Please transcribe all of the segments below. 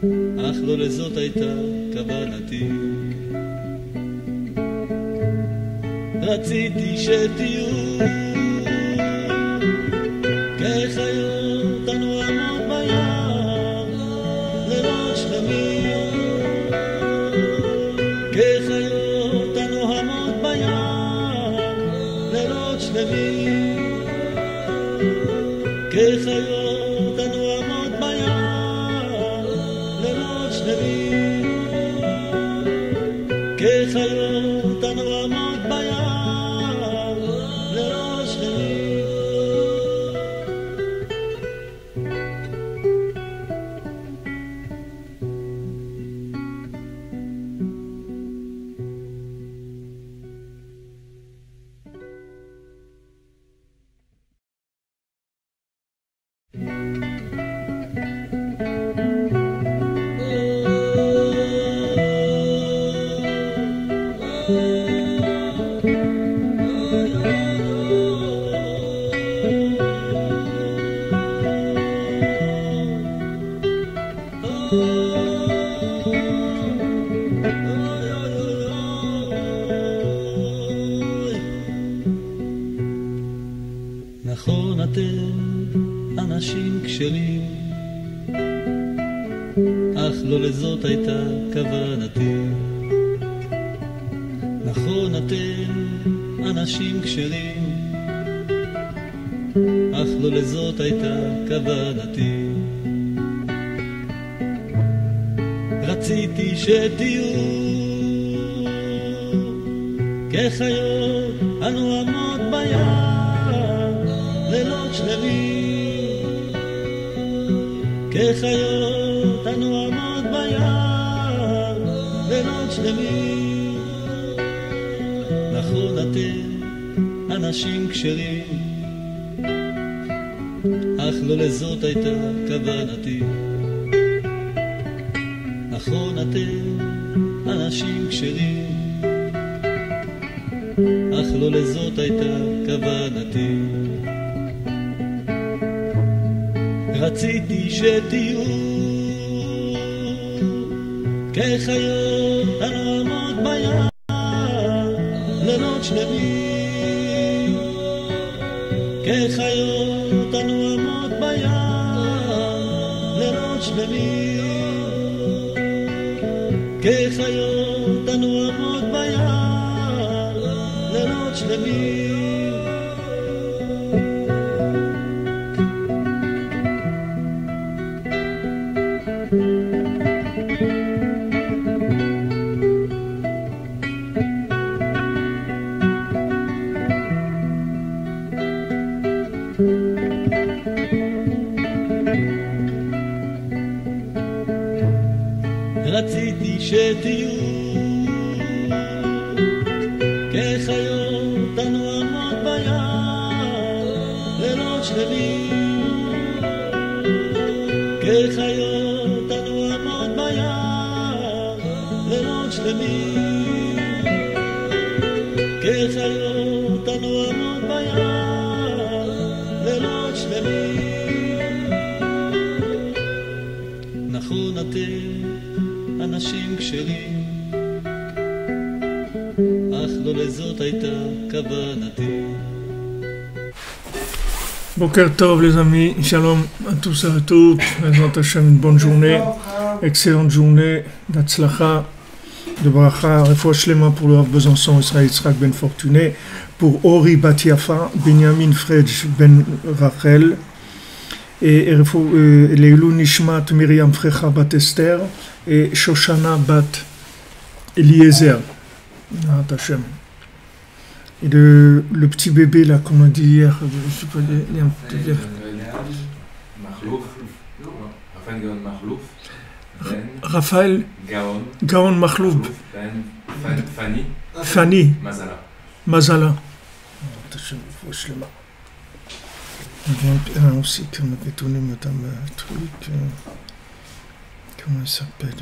אך לא לזאת הייתה כוונתי. רציתי שתהיו כחיות הנועמות ביער לילות שלמים, כחיות הנועמות ביער לילות שלמים, כחיות הנועמות ביער לילות שלמים, כחיות הנועמות ביער לילות שלמים. נכון אתם אנשים כשרים, אך לא לזאת הייתה כוונתי. נכון אתם אנשים כשרים, אך לא לזאת הייתה כוונתי. רציתי שתהיו כחיות הנועמות ביער לילות שלמים, כחיות הנועמות ביער לילות שלמים. נכון אתם אנשים כשרים, אך לא לזאת הייתה כוונתי. נכון אתם אנשים כשרים, אך לא לזאת הייתה כוונתי. רציתי שתהיו כחיות הנועמות ביער לילות שלמים, כחיות הנועמות ביער לילות שלמים, כחיות הנועמות ביער לילות שלמים. רציתי שתהיו כחיות הנועמות ביער לילות שלמים, כחיות הנועמות ביער לילות שלמים, כחיות הנועמות ביער לילות שלמים. נכון אתם אנשים כשרים, אך לא לזאת הייתה כוונתי. Boker Tov les amis, shalom à tous et à toutes, une bonne journée, excellente journée d'Atzlacha, de Bracha, Refoua Shlema pour le Rav Besançon, Israël Yitzhak Ben Fortuné, pour Ori Bat Yafa, Benjamin Fredj Ben Rachel, et Leilou Nishmat Miriam Frecha Bat Esther, et Shoshana Bat Eliezer, Hashem. Et le petit bébé là qu'on a dit hier, je sais pas dire. Raphaël Gaon Mahlouf Fanny Mazala. Il y a un aussi qui m'a étonné, madame truc. Comment il s'appelle?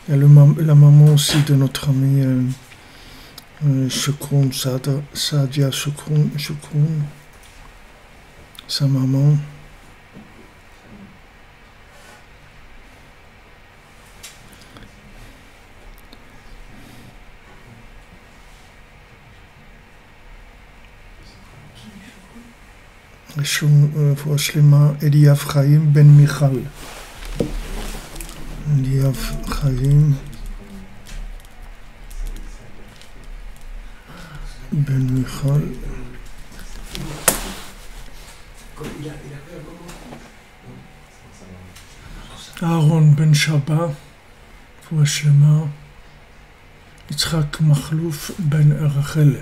Il y a la maman aussi de notre ami Shukroun, Sadia Shukroun, sa maman. רפואה שלמה, אליאב חיים בן מיכל. אליאב חיים בן מיכל. אהרון בן שבה, רפואה שלמה. יצחק מחלוף בן רחל.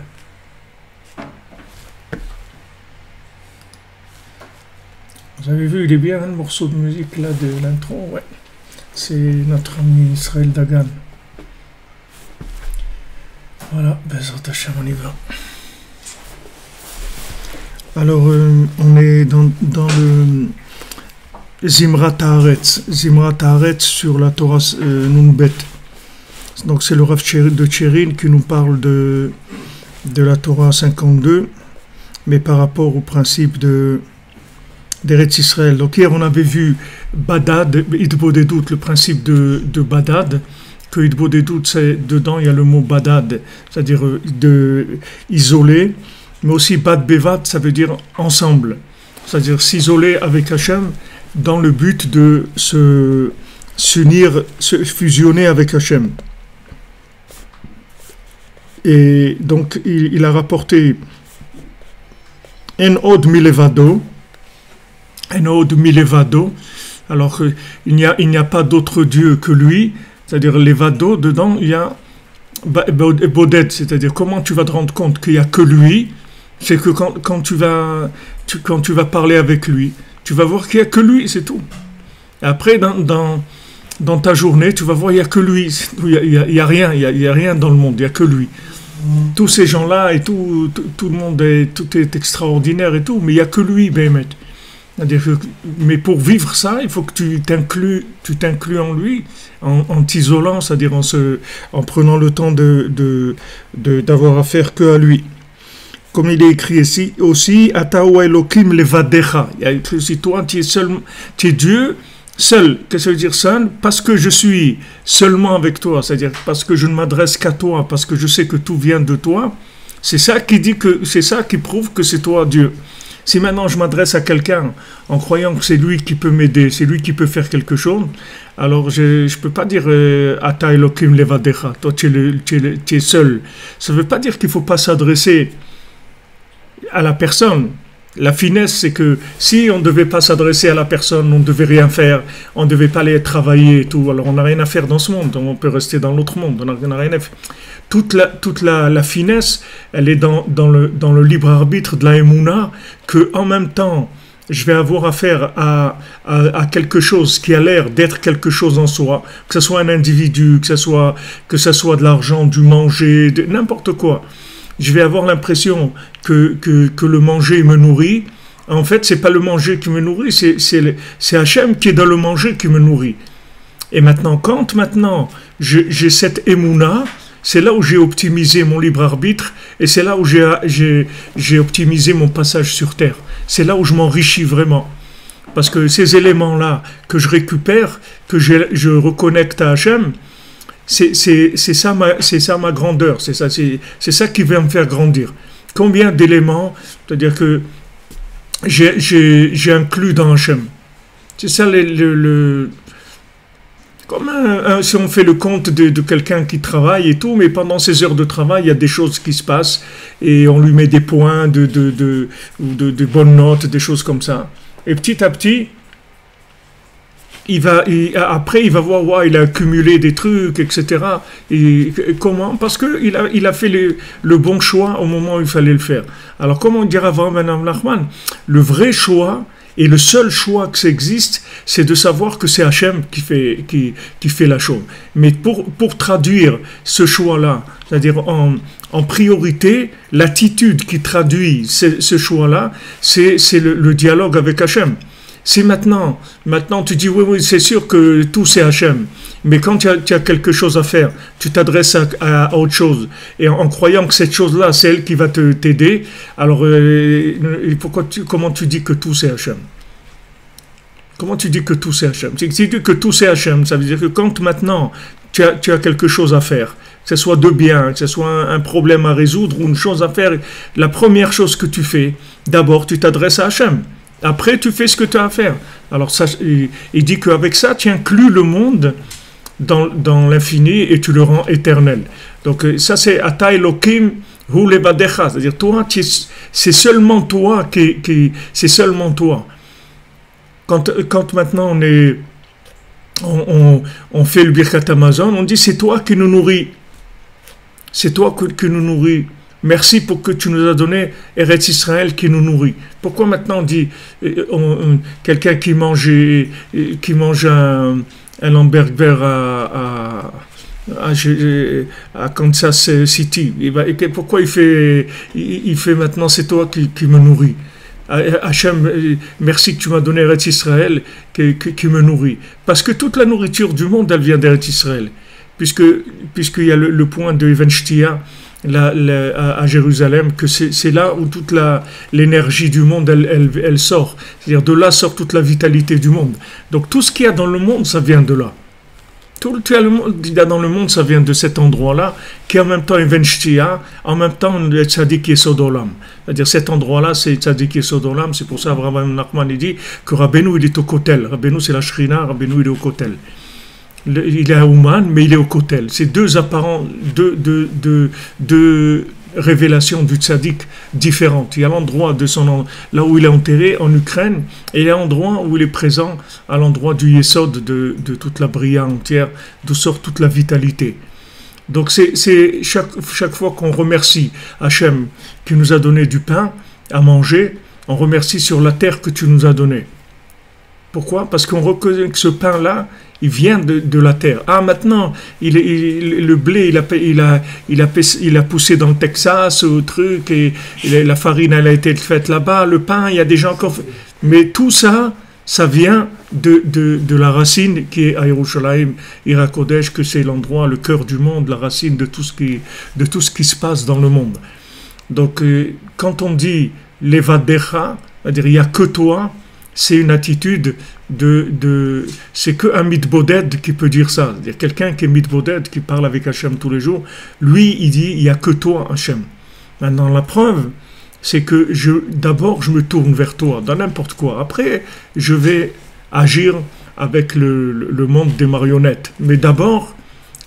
Vous avez vu, il est bien un morceau de musique là de l'intro, ouais. C'est notre ami Israël Dagan. Voilà, Bezrat Hashem, on y va. Alors, on est dans le Zimrat Haaretz. Zimrat Haaretz sur la Torah Nunbet. Donc c'est le Rav de Tchérin qui nous parle de la Torah 52, mais par rapport au principe d'Eretz Israël. Donc hier on avait vu Badad, Idbodedut, le principe de Badad, que Idbodedut, c'est dedans il y a le mot Badad, c'est-à-dire isolé, mais aussi Bad Bevat, ça veut dire ensemble, c'est-à-dire s'isoler avec Hachem dans le but de s'unir, se fusionner avec Hachem. Et donc il a rapporté En od milevado, alors il n'y a pas d'autre Dieu que lui, c'est-à-dire levado, dedans il y a Boded, c'est-à-dire comment tu vas te rendre compte qu'il n'y a que lui, c'est que quand tu vas parler avec lui, tu vas voir qu'il n'y a que lui, c'est tout. Et après dans ta journée, tu vas voir il n'y a que lui, il n'y a rien dans le monde, il n'y a que lui. Tous ces gens-là et tout le monde, tout est extraordinaire et tout, mais il n'y a que lui, Béhémet. C'est-à-dire que, mais pour vivre ça, il faut que tu t'inclues en lui, en t'isolant, c'est-à-dire en prenant le temps d'avoir affaire que à lui. Comme il est écrit ici aussi, Atao Elokim levadecha. Il y a écrit aussi, toi, tu es Dieu seul. Qu'est-ce que ça veut dire seul? Parce que je suis seulement avec toi, c'est-à-dire parce que je ne m'adresse qu'à toi, parce que je sais que tout vient de toi. C'est ça qui prouve que c'est toi Dieu. Si maintenant je m'adresse à quelqu'un en croyant que c'est lui qui peut m'aider, c'est lui qui peut faire quelque chose, alors je ne peux pas dire Ata Elokim levadecha, toi tu es seul. Ça ne veut pas dire qu'il ne faut pas s'adresser à la personne. La finesse, c'est que si on ne devait pas s'adresser à la personne, on ne devait rien faire, on ne devait pas aller travailler et tout, alors on n'a rien à faire dans ce monde, on peut rester dans l'autre monde, on n'a rien à faire. Toute la finesse, elle est dans le libre arbitre de la Emouna, que en même temps, je vais avoir affaire à quelque chose qui a l'air d'être quelque chose en soi, que ce soit un individu, que ce soit de l'argent, du manger, n'importe quoi. Je vais avoir l'impression que le manger me nourrit. En fait, c'est pas le manger qui me nourrit, c'est Hachem qui est dans le manger qui me nourrit. Et maintenant, j'ai cette émouna, c'est là où j'ai optimisé mon libre arbitre, et c'est là où j'ai optimisé mon passage sur terre. C'est là où je m'enrichis vraiment. Parce que ces éléments-là que je récupère, que je reconnecte à Hachem, c'est ça ma grandeur, c'est ça qui va me faire grandir. Combien d'éléments, c'est-à-dire que j'ai inclus dans Hachem. C'est ça comme si on fait le compte de quelqu'un qui travaille et tout, mais pendant ses heures de travail, il y a des choses qui se passent et on lui met des points, de bonnes notes, des choses comme ça. Et petit à petit, après il va voir, ouais, il a accumulé des trucs, etc. Et comment? Parce qu'il a fait le bon choix au moment où il fallait le faire. Alors comment dire avant Madame Nachman? Le vrai choix et le seul choix que ça existe, c'est de savoir que c'est Hachem qui fait la chose. Mais pour traduire ce choix-là, c'est-à-dire en priorité, l'attitude qui traduit ce choix-là, c'est le dialogue avec Hachem. Si maintenant tu dis oui, c'est sûr que tout c'est Hachem, mais quand tu as quelque chose à faire, tu t'adresses à autre chose, et en croyant que cette chose-là, c'est elle qui va t'aider, alors comment tu dis que tout c'est Hachem? Comment tu dis que tout c'est Hachem? Si tu dis que tout c'est Hachem, ça veut dire que quand maintenant tu as quelque chose à faire, que ce soit de bien, que ce soit un problème à résoudre ou une chose à faire, la première chose que tu fais, D'abord, tu t'adresses à Hachem. Après, tu fais ce que tu as à faire. Alors, ça, il dit qu'avec ça, tu inclus le monde dans l'infini et tu le rends éternel. Donc, ça, c'est Ata Elokim Hu Levadecha. C'est-à-dire, toi, c'est seulement toi c'est seulement toi. Quand maintenant on fait le Birkat Amazon, on dit c'est toi qui nous nourris. C'est toi qui nous nourris. Merci pour que tu nous as donné Eretz Israël qui nous nourrit. Pourquoi maintenant on dit quelqu'un qui mange un hamburger à Kansas City, pourquoi il fait maintenant c'est toi qui me nourris. Hachem, merci que tu m'as donné Eretz Israël qui me nourrit. Parce que toute la nourriture du monde, elle vient d'Eretz Israël. Puisqu'il y a le point de Even Shtia à Jérusalem, que c'est là où toute l'énergie du monde, elle sort. C'est-à-dire de là sort toute la vitalité du monde. Donc tout ce qu'il y a dans le monde, ça vient de là. Tout ce qu'il y a dans le monde, ça vient de cet endroit-là, qui est en même temps Even Shtia, en même temps le Tzadik Yesod Olam. C'est-à-dire cet endroit-là, c'est Tzadik Yesod Olam. C'est pour ça Abraham Nachman dit que Rabbeinu, il est au Kotel. Rabbeinu, c'est la Shrina, Rabbeinu, il est au Kotel. Il est à Ouman, mais il est au Kotel. C'est deux apparents, deux révélations du tzaddik différentes. Il y a l'endroit là où il est enterré en Ukraine, et il y a l'endroit où il est présent à l'endroit du Yesod de toute la bria entière, d'où sort toute la vitalité. Donc c'est chaque fois qu'on remercie Hachem qui nous a donné du pain à manger, on remercie sur la terre que tu nous as donné. Pourquoi? Parce qu'on reconnaît que ce pain-là, il vient de la terre. Ah, maintenant, le blé, il a poussé dans le Texas, au truc, et la farine, elle a été faite là-bas, le pain, il y a déjà encore... Mais tout ça, ça vient de la racine qui est à Yerushalayim, Ira Kodesh, que c'est l'endroit, le cœur du monde, la racine de tout ce qui se passe dans le monde. Donc, quand on dit Levadecha, c'est-à-dire il n'y a que toi, c'est une attitude c'est qu'un mitboded qui peut dire ça. C'est-à-dire quelqu'un qui est mitboded, qui parle avec Hachem tous les jours, lui, il dit, il n'y a que toi, Hachem. Maintenant, la preuve, c'est que d'abord, je me tourne vers toi, dans n'importe quoi. Après, je vais agir avec le monde des marionnettes. Mais d'abord,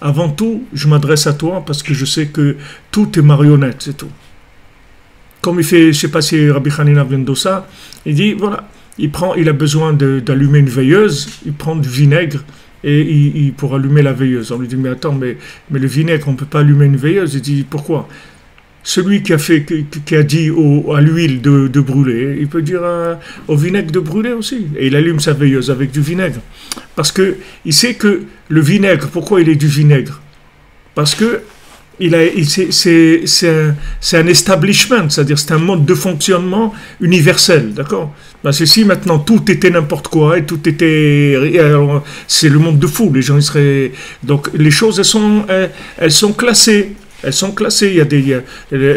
avant tout, je m'adresse à toi parce que je sais que tout est marionnette, c'est tout. Comme il fait, je ne sais pas si Rabbi Hanina Vendosa, il dit, voilà, il a besoin d'allumer une veilleuse, il prend du vinaigre et pour allumer la veilleuse. On lui dit, mais attends, mais le vinaigre, on ne peut pas allumer une veilleuse. Il dit, pourquoi? Celui qui a dit à l'huile de brûler, il peut dire au vinaigre de brûler aussi. Et il allume sa veilleuse avec du vinaigre. Parce qu'il sait que le vinaigre, pourquoi il est du vinaigre? Parce que c'est un establishment, c'est-à-dire c'est un mode de fonctionnement universel, d'accord? Parce que si maintenant tout était n'importe quoi et tout était, alors, c'est le monde de fou, les gens ils seraient, donc les choses elles sont classées. Elles sont classées, il y a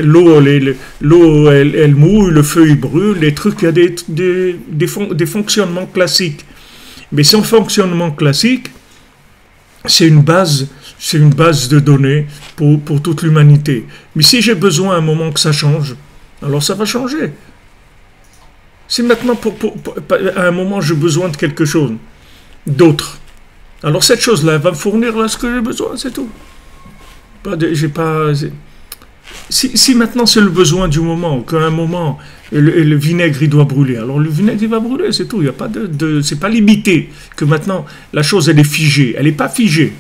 l'eau elle mouille, le feu il brûle, les trucs, il y a des fonctionnements classiques. Mais son fonctionnement classique, c'est une base de données pour toute l'humanité. Mais si j'ai besoin à un moment que ça change, alors ça va changer. Si maintenant, à un moment, j'ai besoin de quelque chose d'autre, alors cette chose-là va me fournir là ce que j'ai besoin, c'est tout. Si maintenant c'est le besoin du moment, qu'à un moment le vinaigre il doit brûler, alors le vinaigre il va brûler, c'est tout. Il y a pas c'est pas limité que maintenant la chose elle est figée. Elle n'est pas figée.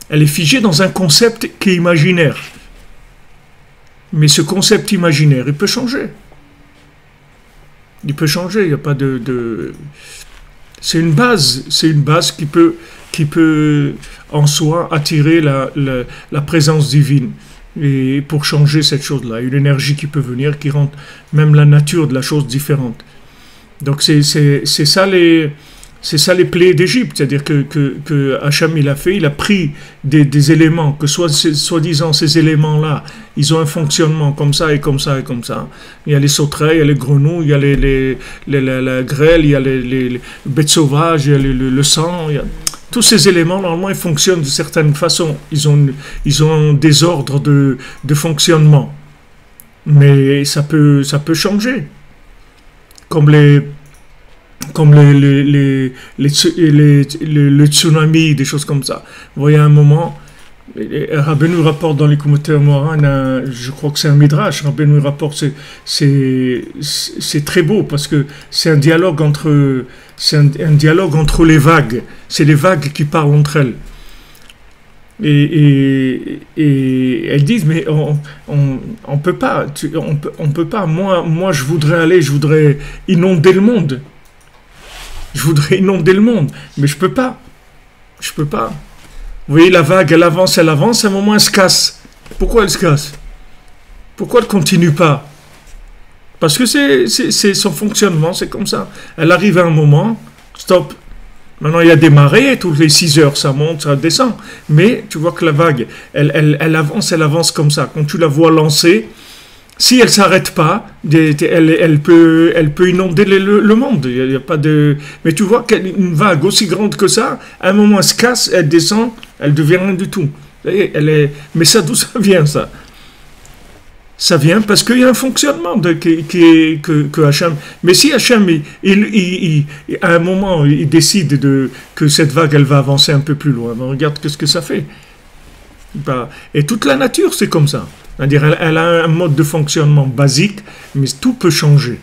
Elle est figée dans un concept qui est imaginaire. Mais ce concept imaginaire, il peut changer. Il peut changer. Il n'y a pas c'est une base qui peut en soi attirer la présence divine. Et pour changer cette chose-là, une énergie qui peut venir, qui rend même la nature de la chose différente. Donc c'est ça les plaies d'Égypte, c'est-à-dire que Hachem il a pris des éléments, que soi-disant ces éléments-là, ils ont un fonctionnement comme ça et comme ça et comme ça. Il y a les sauterelles, il y a les grenouilles, il y a la grêle, il y a les bêtes sauvages, il y a le sang, il y a... Tous ces éléments, normalement, ils fonctionnent de certaine façon. Ils ont des ordres de fonctionnement. mais ça peut changer. Comme le tsunami, des choses comme ça. Vous voyez, à un moment, Rabbeinu rapporte dans les commentaires Moran, je crois que c'est un midrash, Rabbeinu rapporte, c'est très beau, parce que c'est un dialogue entre les vagues. C'est les vagues qui parlent entre elles. Et elles disent, mais on peut pas, on peut pas. Moi, je voudrais inonder le monde. Je voudrais inonder le monde, mais je peux pas. Vous voyez, la vague, elle avance, à un moment, elle se casse. Pourquoi elle se casse? Pourquoi elle continue pas? Parce que c'est son fonctionnement, c'est comme ça. Elle arrive à un moment, stop. Maintenant, il y a des marées, toutes les 6 heures, ça monte, ça descend. Mais tu vois que la vague, elle avance comme ça. Quand tu la vois lancer, si elle ne s'arrête pas, elle peut inonder le monde. Il y a pas de... Mais tu vois qu'une vague aussi grande que ça, à un moment, elle se casse, elle descend, elle devient rien du tout. Mais ça, d'où ça vient, ça? Ça vient parce qu'il y a un fonctionnement que Hachem... Mais si Hachem, à un moment, il décide que cette vague, elle va avancer un peu plus loin, ben regarde ce que ça fait. Et toute la nature, c'est comme ça. C'est-à-dire, elle a un mode de fonctionnement basique, mais tout peut changer.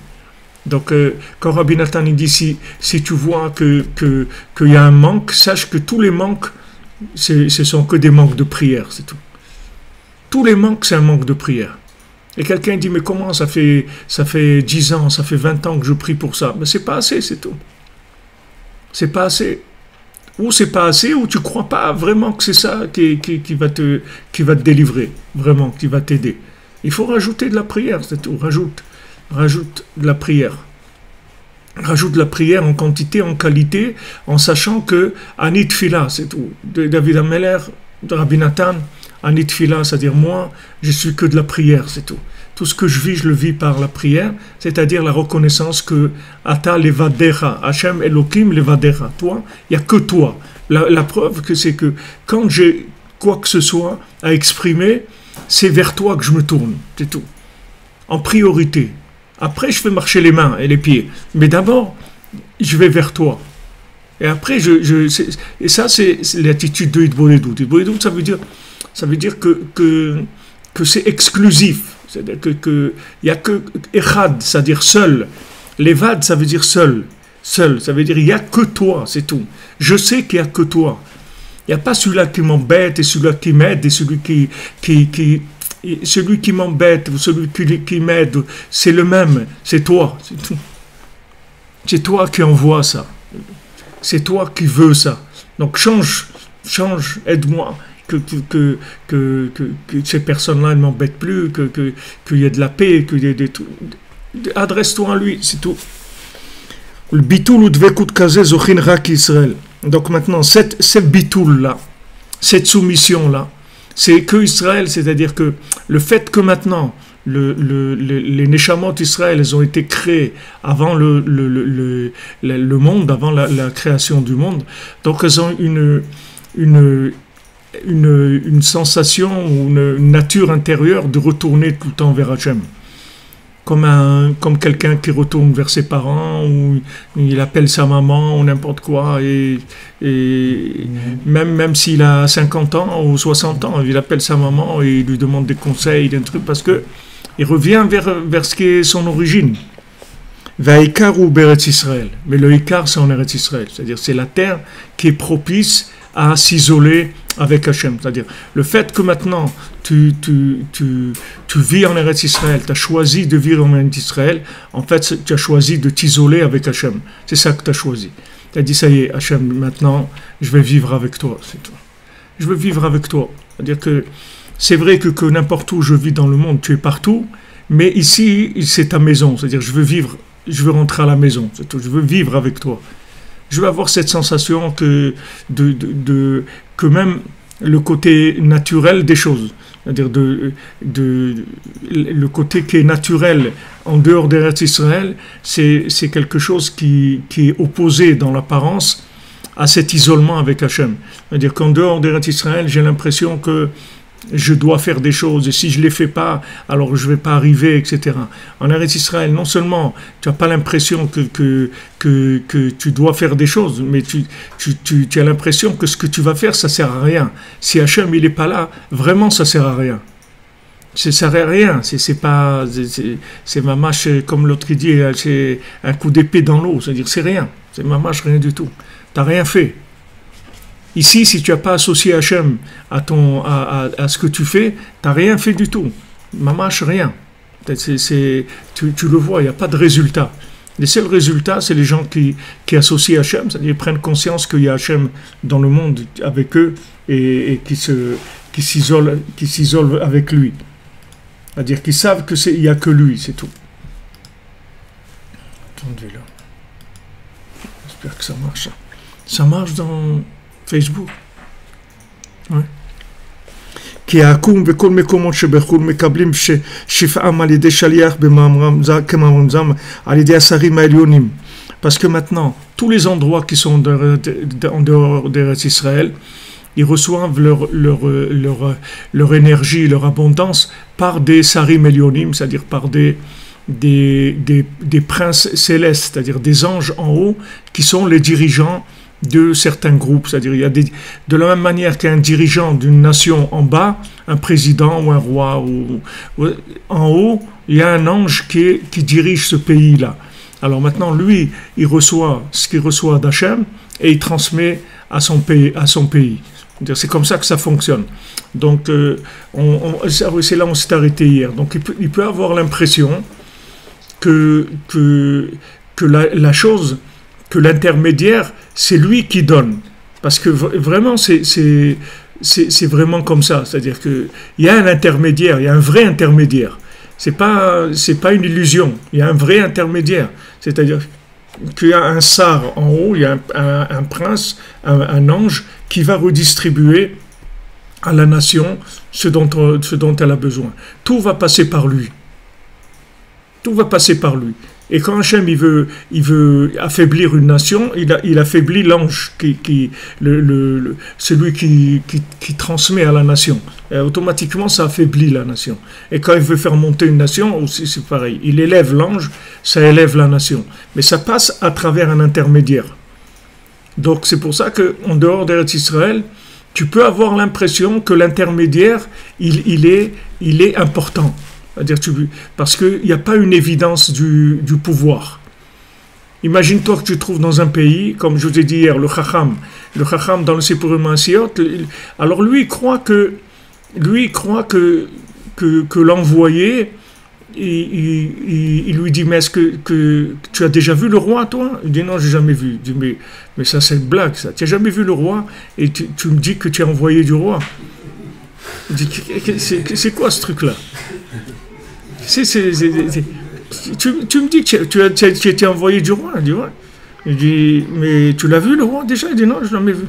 Donc, quand Rabbi Nathan il dit, si tu vois qu'il y a un manque, sache que tous les manques, ce sont que des manques de prière, c'est tout. Tous les manques, c'est un manque de prière. Et quelqu'un dit, mais comment ça fait 10 ans, ça fait 20 ans que je prie pour ça? Mais c'est pas assez, c'est tout. C'est pas assez. Ou c'est pas assez, ou tu crois pas vraiment que c'est ça qui va te délivrer, vraiment, qui va t'aider. Il faut rajouter de la prière, c'est tout. Rajoute de la prière. Rajoute de la prière en quantité, en qualité, en sachant que Anit Fila, c'est tout. De David Ameller, de Rabbi Nathan, Anit Fila, c'est-à-dire moi, je suis que de la prière, c'est tout. Tout ce que je le vis par la prière, c'est-à-dire la reconnaissance que Ata levadecha, Hashem Elohim levadecha, toi, il n'y a que toi. La preuve que c'est que quand j'ai quoi que ce soit à exprimer, c'est vers toi que je me tourne, c'est tout. En priorité. Après, je fais marcher les mains et les pieds. Mais d'abord, je vais vers toi. Et après, et ça, c'est l'attitude de Hitboledut. Hitboledut, ça veut dire que c'est exclusif. C'est-à-dire qu'il n'y a que Echad, c'est-à-dire seul. Levad, ça veut dire seul. Seul, ça veut dire il n'y a que toi, c'est tout. Je sais qu'il n'y a que toi. Il n'y a pas celui-là qui m'embête et celui-là qui m'aide et celui qui m'embête ou celui qui m'aide. C'est le même, c'est toi, c'est tout. C'est toi qui envoie ça. C'est toi qui veux ça. Donc change, aide-moi. Que ces personnes-là ne m'embêtent plus, qu'il y ait de la paix, qu'il y ait des trucs. Adresse-toi à lui, c'est tout. Le bitoul ou dvekut kazé zochin rak Israël. Donc maintenant, cette bitoul-là, cette soumission-là, c'est que Israël, c'est-à-dire que le fait que maintenant, les Neshamot Israël, elles ont été créées avant le monde, avant la création du monde, donc elles ont une sensation ou une nature intérieure de retourner tout le temps vers Hachem. Comme quelqu'un qui retourne vers ses parents, ou il appelle sa maman, ou n'importe quoi, et même s'il a 50 ans ou 60 ans, il appelle sa maman et il lui demande des conseils, des trucs, parce que il revient vers ce qui est son origine. Vaïkar ou Beretz Israël. Mais le Ikar, c'est en Eretz Israël. C'est-à-dire, c'est la terre qui est propice à s'isoler avec Hachem. C'est-à-dire, le fait que maintenant tu vis en Eretz Israël, tu as choisi de vivre en Eretz Israël, en fait, tu as choisi de t'isoler avec Hachem. C'est ça que tu as choisi. Tu as dit, ça y est, Hachem, maintenant, je vais vivre avec toi. C'est tout. Je veux vivre avec toi. C'est-à-dire que c'est vrai que n'importe où je vis dans le monde, tu es partout, mais ici, c'est ta maison. C'est-à-dire, je veux rentrer à la maison. C'est tout. Je veux vivre avec toi. Je veux avoir cette sensation que même le côté naturel des choses, c'est-à-dire le côté qui est naturel en dehors d'Eretz Israël, c'est quelque chose qui est opposé dans l'apparence à cet isolement avec Hachem. C'est-à-dire qu'en dehors d'Eretz Israël, j'ai l'impression que je dois faire des choses, et si je ne les fais pas, alors je ne vais pas arriver, etc. En Eretz Israël, non seulement tu n'as pas l'impression que tu dois faire des choses, mais tu as l'impression que ce que tu vas faire, ça ne sert à rien. Si Hachem il n'est pas là, vraiment ça ne sert à rien. Ça ne sert à rien, c'est mamache, comme l'autre qui dit, c'est un coup d'épée dans l'eau, c'est-à-dire c'est rien, c'est mamache, rien du tout. Tu n'as rien fait. Ici, si tu n'as pas associé Hachem à ce que tu fais, tu n'as rien fait du tout. Mamache, rien. Tu le vois, il n'y a pas de résultat. Les seuls résultats, c'est les gens qui associent Hachem, c'est-à-dire qu'ils prennent conscience qu'il y a Hachem dans le monde avec eux et qui s'isolent avec lui. C'est-à-dire qu'ils savent qu'il n'y a que lui, c'est tout. Attendez là. J'espère que ça marche. Ça marche dans Facebook. Ouais. כי העקום וכל מקומות שבחו"ל מקבלים שפעם על ידי שליח כמאמרם זם על ידי השרים העליונים. Parce que maintenant, tous les endroits qui sont en dehors d'Eretz Israël, ils reçoivent leur énergie, leur abondance par des sarim elionim, c'est-à-dire par des princes célestes, c'est-à-dire des anges en haut qui sont les dirigeants de certains groupes. C'est-à-dire il y a de la même manière qu'un dirigeant d'une nation en bas, un président ou un roi, ou en haut, il y a un ange qui dirige ce pays-là. Alors maintenant, lui, il reçoit ce qu'il reçoit d'Hachem et il transmet à son pays. C'est comme ça que ça fonctionne. Donc, c'est là où on s'est arrêté hier. Donc, il peut avoir l'impression que la chose, que l'intermédiaire, c'est lui qui donne. Parce que vraiment, c'est vraiment comme ça. C'est-à-dire qu'il y a un intermédiaire, il y a un vrai intermédiaire. C'est pas une illusion. Il y a un vrai intermédiaire. C'est-à-dire qu'il y a un sar en haut, il y a un prince, un ange qui va redistribuer à la nation ce dont elle a besoin. Tout va passer par lui. Tout va passer par lui. Et quand Hachem il veut affaiblir une nation, il affaiblit l'ange, celui qui transmet à la nation. Et automatiquement, ça affaiblit la nation. Et quand il veut faire monter une nation, aussi c'est pareil. Il élève l'ange, ça élève la nation. Mais ça passe à travers un intermédiaire. Donc c'est pour ça qu'en dehors d'Eretz Israël, tu peux avoir l'impression que l'intermédiaire, il est important. C'est-à-dire parce qu'il n'y a pas une évidence du pouvoir. Imagine-toi que tu te trouves dans un pays, comme je vous ai dit hier, le Chacham dans le Sipurim Maasiot, alors lui il croit que l'envoyé, il lui dit, mais est-ce que tu as déjà vu le roi, toi? Il dit, non, j'ai jamais vu. Il dit, mais ça c'est une blague, ça. Tu n'as jamais vu le roi et tu me dis que tu es envoyé du roi. Il dit, c'est quoi ce truc-là? Tu me dis que tu étais envoyé du roi. Il dit, ouais. Il dit, mais tu l'as vu le roi déjà? Il dit, non, je ne l'ai jamais vu.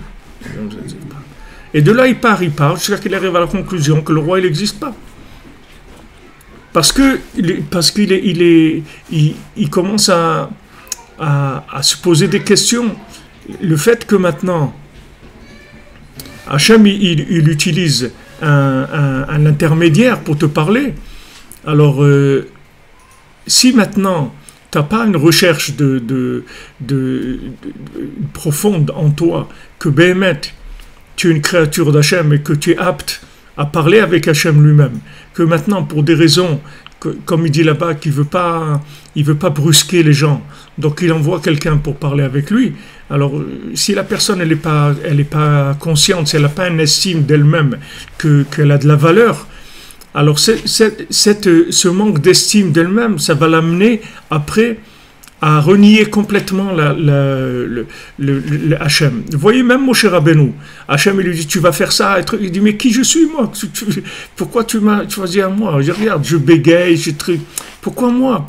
Et de là, il part jusqu'à qu'il arrive à la conclusion que le roi, il n'existe pas. Parce qu'il commence à se poser des questions. Le fait que maintenant, Hachem, il utilise un intermédiaire pour te parler. Alors, si maintenant, tu n'as pas une recherche profonde en toi, que Béhémet, tu es une créature d'Hachem et que tu es apte à parler avec Hachem lui-même, que maintenant, pour des raisons, comme il dit là-bas, qu'il veut pas brusquer les gens, donc il envoie quelqu'un pour parler avec lui. Alors, si la personne, elle n'est pas consciente, si elle n'a pas une estime d'elle-même, qu'elle a de la valeur, alors ce manque d'estime d'elle-même, ça va l'amener après à renier complètement le Hachem. Vous voyez, même Moshe Rabbeinu, Hachem il lui dit, tu vas faire ça, il dit, mais qui je suis moi? Pourquoi tu m'as choisi à moi? Je regarde, je bégaye, pourquoi moi?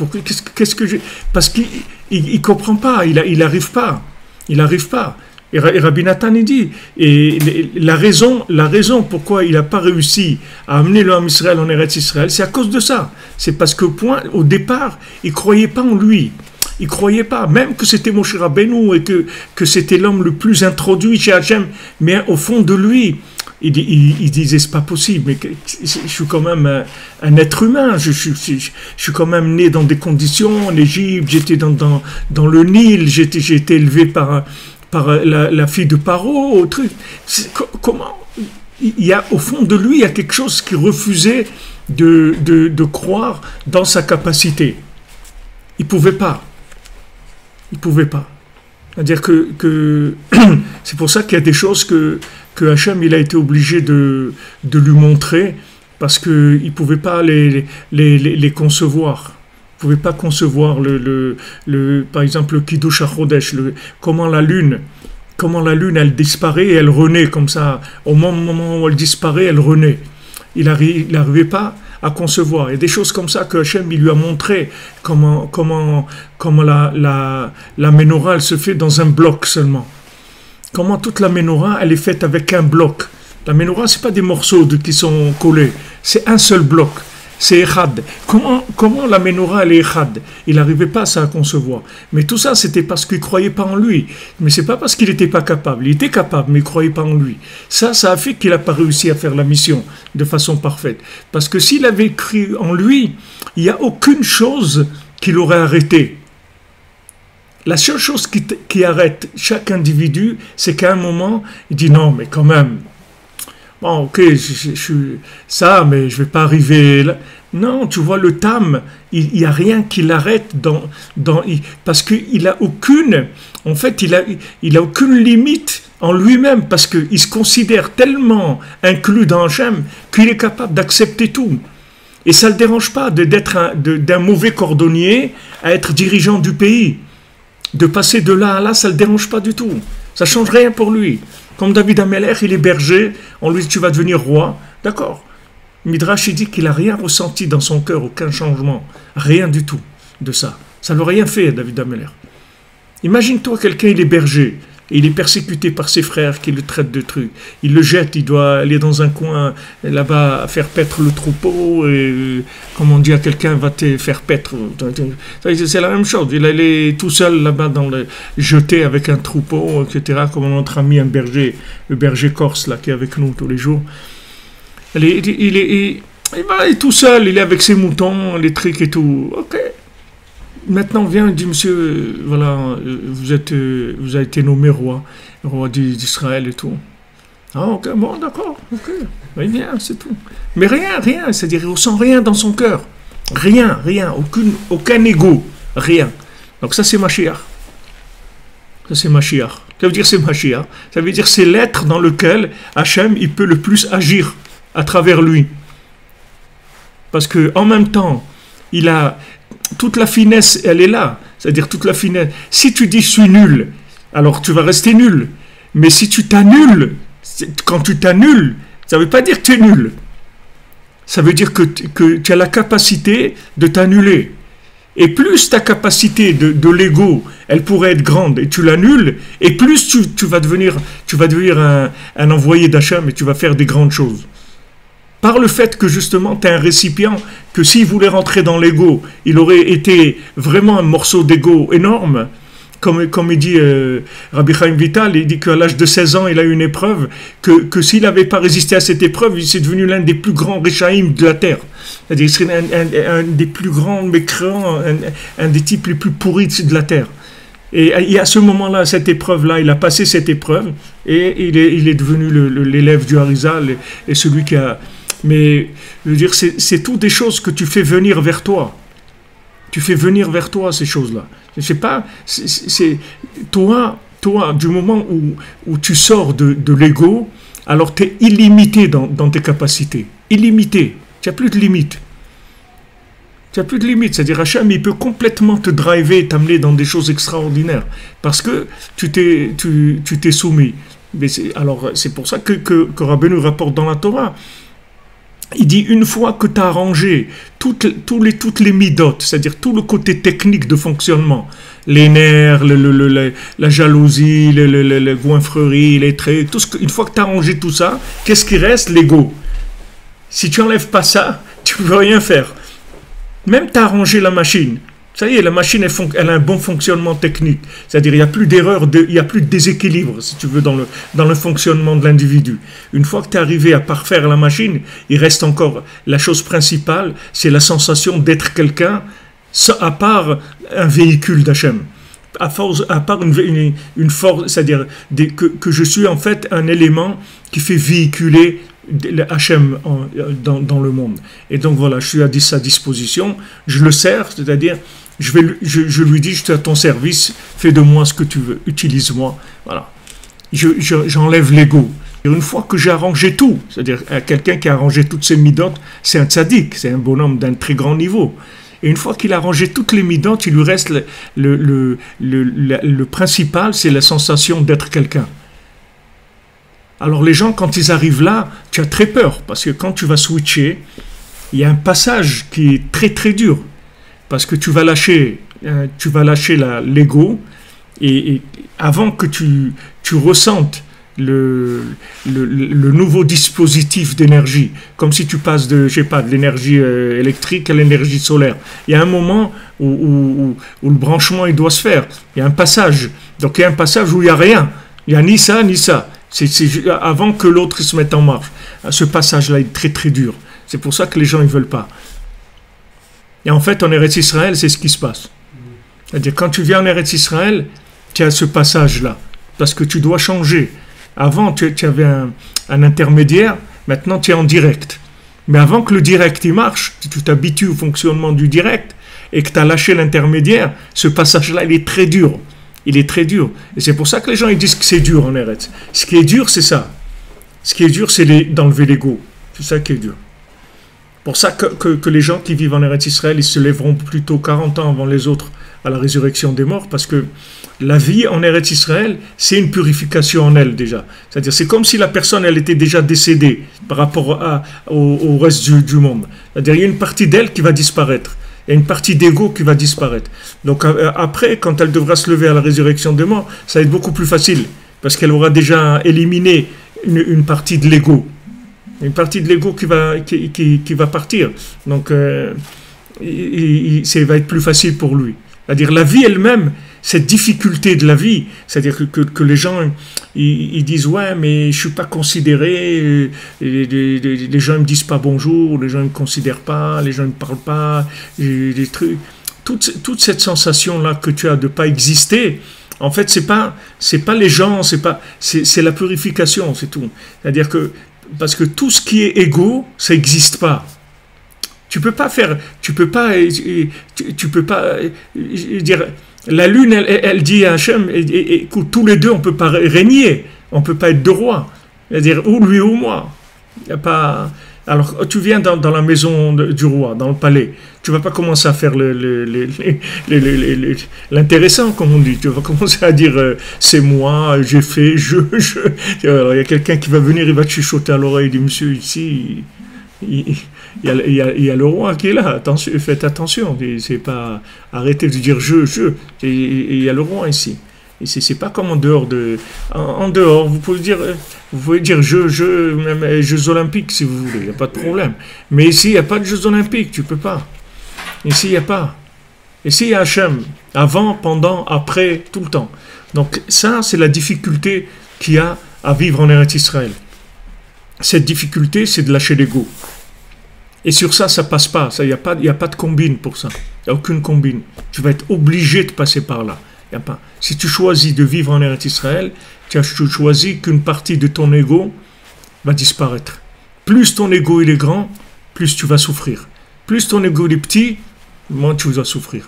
Qu'est-ce que j'ai? Parce qu'il ne comprend pas, il n'arrive pas. Et Rabbi Nathan il dit, et la raison pourquoi il n'a pas réussi à amener le Ham Israël en Eretz Israël, c'est à cause de ça. C'est parce qu'au départ, il ne croyait pas en lui. Il ne croyait pas, même que c'était Moshe Rabbeinu et que c'était l'homme le plus introduit chez Hachem, mais au fond de lui, il disait c'est pas possible, mais je suis quand même un être humain, je suis quand même né dans des conditions en Égypte, j'étais dans le Nil, j'ai été élevé par la fille de Paro, truc. Comment au fond de lui, il y a quelque chose qui refusait de croire dans sa capacité. Il pouvait pas. C'est-à-dire que c'est pour ça qu'il y a des choses que Hachem il a été obligé de lui montrer parce qu'il ne pouvait pas les concevoir. Il ne pouvait pas concevoir par exemple le Kiddush HaChodesh, comment la lune elle disparaît et elle renaît comme ça. Au moment où elle disparaît, elle renaît. Il n'arrivait pas à concevoir. Il y a des choses comme ça que Hachem il lui a montré comment la menorah elle se fait dans un bloc seulement. Comment toute la menorah elle est faite avec un bloc. La menorah c'est pas des morceaux qui sont collés, c'est un seul bloc. C'est Echad. Comment la menorah elle est Echad? Il n'arrivait pas à ça à concevoir. Mais tout ça c'était parce qu'il ne croyait pas en lui. Mais c'est pas parce qu'il n'était pas capable. Il était capable mais il ne croyait pas en lui. Ça a fait qu'il n'a pas réussi à faire la mission de façon parfaite. Parce que s'il avait cru en lui, il n'y a aucune chose qui l'aurait arrêté. La seule chose qui arrête chaque individu, c'est qu'à un moment, il dit non mais quand même. Bon, ok, je suis ça, mais je vais pas arriver là. Non, tu vois, le tam, il y a rien qui l'arrête parce qu'il a aucune, en fait, il a aucune limite en lui-même parce qu'il se considère tellement inclus dans Hachem qu'il est capable d'accepter tout. Et ça le dérange pas d'un mauvais cordonnier à être dirigeant du pays. De passer de là à là, ça le dérange pas du tout. Ça change rien pour lui. Comme David Amelech, il est berger, on lui dit tu vas devenir roi, d'accord. Midrash il dit qu'il n'a rien ressenti dans son cœur, aucun changement, rien du tout de ça. Ça ne lui a rien fait, David Amelech. Imagine-toi quelqu'un, il est berger, et il est persécuté par ses frères qui le traitent de trucs. Il le jette, il doit aller dans un coin là-bas faire paître le troupeau, et comme on dit à quelqu'un, va te faire paître. C'est la même chose, il est tout seul là-bas jeté avec un troupeau, etc. Comme notre ami un berger, le berger corse là, qui est avec nous tous les jours. Il est tout seul, il est avec ses moutons, les trucs et tout. Ok. Maintenant, vient et dit, monsieur, voilà, vous avez été nommé roi d'Israël et tout. Ah, ok, bon, d'accord, ok. Mais bien, c'est tout. Mais rien, c'est-à-dire, il ne ressent rien dans son cœur. Rien, aucun ego, rien. Donc ça, c'est Mashiach. Ça veut dire c'est Mashiach. Ça veut dire c'est l'être dans lequel Hachem, il peut le plus agir à travers lui. Parce que en même temps, il a toute la finesse, elle est là. C'est-à-dire toute la finesse. Si tu dis je suis nul, alors tu vas rester nul. Mais si tu t'annules, quand tu t'annules, ça ne veut pas dire que tu es nul. Ça veut dire que tu as la capacité de t'annuler. Et plus ta capacité de l'ego, elle pourrait être grande et tu l'annules, et plus tu vas devenir un envoyé d'Hachem et tu vas faire des grandes choses. Par le fait que justement tu es un récipient, que s'il voulait rentrer dans l'ego, il aurait été vraiment un morceau d'ego énorme. Comme il dit Rabbi Chaim Vital, il dit qu'à l'âge de 16 ans, il a eu une épreuve, que s'il n'avait pas résisté à cette épreuve, il s'est devenu l'un des plus grands Réchaïm de la terre. C'est-à-dire il serait un des plus grands mécréants, un des types les plus pourris de la terre. Et à ce moment-là, cette épreuve-là, il a passé cette épreuve, et il est devenu l'élève du Harizal, et celui qui a... Mais, je veux dire, c'est tout des choses que tu fais venir vers toi. Tu fais venir vers toi ces choses-là. Je sais pas, c'est toi, du moment où tu sors de l'ego, alors tu es illimité dans tes capacités. Illimité. Tu n'as plus de limite. C'est-à-dire Hachem, il peut complètement te driver, t'amener dans des choses extraordinaires. Parce que tu t'es soumis. Mais alors, c'est pour ça que Rabbeinu rapporte dans la Torah. Il dit, une fois que tu as arrangé toutes les midotes, c'est-à-dire tout le côté technique de fonctionnement, les nerfs, la jalousie, la goinfrerie, les traits, une fois que tu as arrangé tout ça, qu'est-ce qui reste? L'ego. Si tu n'enlèves pas ça, tu ne peux rien faire. Même tu as arrangé la machine, Ça y est, la machine, elle a un bon fonctionnement technique. C'est-à-dire, il n'y a plus d'erreur, il n'y a plus de déséquilibre, si tu veux, dans le fonctionnement de l'individu. Une fois que tu es arrivé à parfaire la machine, il reste encore la chose principale, c'est la sensation d'être quelqu'un, à part un véhicule d'Hachem. À part une force, c'est-à-dire que je suis en fait un élément qui fait véhiculer Hachem dans le monde. Et donc voilà, je suis à sa disposition, je le sers, c'est-à-dire je lui dis, je suis à ton service, fais de moi ce que tu veux, utilise-moi. Voilà. J'enlève l'ego. Une fois que j'ai arrangé tout, c'est-à-dire quelqu'un qui a arrangé toutes ses midotes, c'est un tzaddik, c'est un bonhomme d'un très grand niveau. Et une fois qu'il a rangé toutes les midotes, il lui reste le principal, c'est la sensation d'être quelqu'un. Alors les gens, quand ils arrivent là, tu as très peur, parce que quand tu vas switcher, il y a un passage qui est très très dur, parce que tu vas lâcher l'ego, et avant que tu ressentes le nouveau dispositif d'énergie, comme si tu passes de l'énergie électrique à l'énergie solaire. Il y a un moment où le branchement il doit se faire. Il y a un passage. Donc il y a un passage où il n'y a rien. Il n'y a ni ça, ni ça. C'est avant que l'autre se mette en marche. Ce passage-là est très très dur. C'est pour ça que les gens ne veulent pas. Et en fait, en Eretz Israël, c'est ce qui se passe. C'est-à-dire, quand tu viens en Eretz Israël, tu as ce passage-là. Parce que tu dois changer. Avant, tu avais un intermédiaire, maintenant tu es en direct. Mais avant que le direct il marche, tu t'habitues au fonctionnement du direct et que tu as lâché l'intermédiaire, ce passage-là, il est très dur. Il est très dur. Et c'est pour ça que les gens ils disent que c'est dur en Eretz. Ce qui est dur, c'est ça. Ce qui est dur, c'est d'enlever l'ego. C'est ça qui est dur. Pour ça que les gens qui vivent en Eretz Israël, ils se lèveront plutôt 40 ans avant les autres à la résurrection des morts, parce que la vie en Eretz Israël, c'est une purification en elle déjà. C'est-à-dire, c'est comme si la personne, elle était déjà décédée par rapport au reste du monde. C'est-à-dire, il y a une partie d'elle qui va disparaître. Il y a une partie d'ego qui va disparaître. Donc après, quand elle devra se lever à la résurrection des morts, ça va être beaucoup plus facile, parce qu'elle aura déjà éliminé une partie de l'ego. Une partie de l'ego qui va partir. Donc, ça va être plus facile pour lui. C'est-à-dire la vie elle-même, cette difficulté de la vie, c'est-à-dire que les gens ils disent ouais mais je suis pas considéré, les gens ne me disent pas bonjour, les gens ne me considèrent pas, les gens ne me parlent pas, des trucs, toute cette sensation là que tu as de pas exister, en fait c'est pas les gens, c'est la purification, c'est tout. C'est-à-dire que parce que tout ce qui est égo, ça n'existe pas. Tu peux pas dire, la lune, elle dit à Hachem, écoute, tous les deux, on peut pas régner, on peut pas être deux rois. C'est-à-dire, ou lui ou moi. Y a pas. Alors, tu viens dans la maison du roi, dans le palais. Tu vas pas commencer à faire l'intéressant, comme on dit. Tu vas commencer à dire, c'est moi, j'ai fait, Alors, il y a quelqu'un qui va venir, il va te chuchoter à l'oreille, il dit, monsieur, ici, il y a le roi qui est là, attention, faites attention, c'est pas, arrêtez de dire il y a le roi ici. Et c'est pas comme en dehors en dehors, vous pouvez dire même les Jeux Olympiques si vous voulez, il n'y a pas de problème. Mais ici, il n'y a pas de Jeux Olympiques, tu peux pas. Ici, il n'y a pas. Ici, il y a Hachem, avant, pendant, après, tout le temps. Donc ça, c'est la difficulté qu'il y a à vivre en Eretz Israël. Cette difficulté, c'est de lâcher l'ego. Et sur ça, ça passe pas. Il n'y a pas de combine pour ça. Il n'y a aucune combine. Tu vas être obligé de passer par là. Y a pas. Si tu choisis de vivre en Eretz Israël, tu as choisi qu'une partie de ton ego va disparaître. Plus ton ego il est grand, plus tu vas souffrir. Plus ton ego il est petit, moins tu vas souffrir.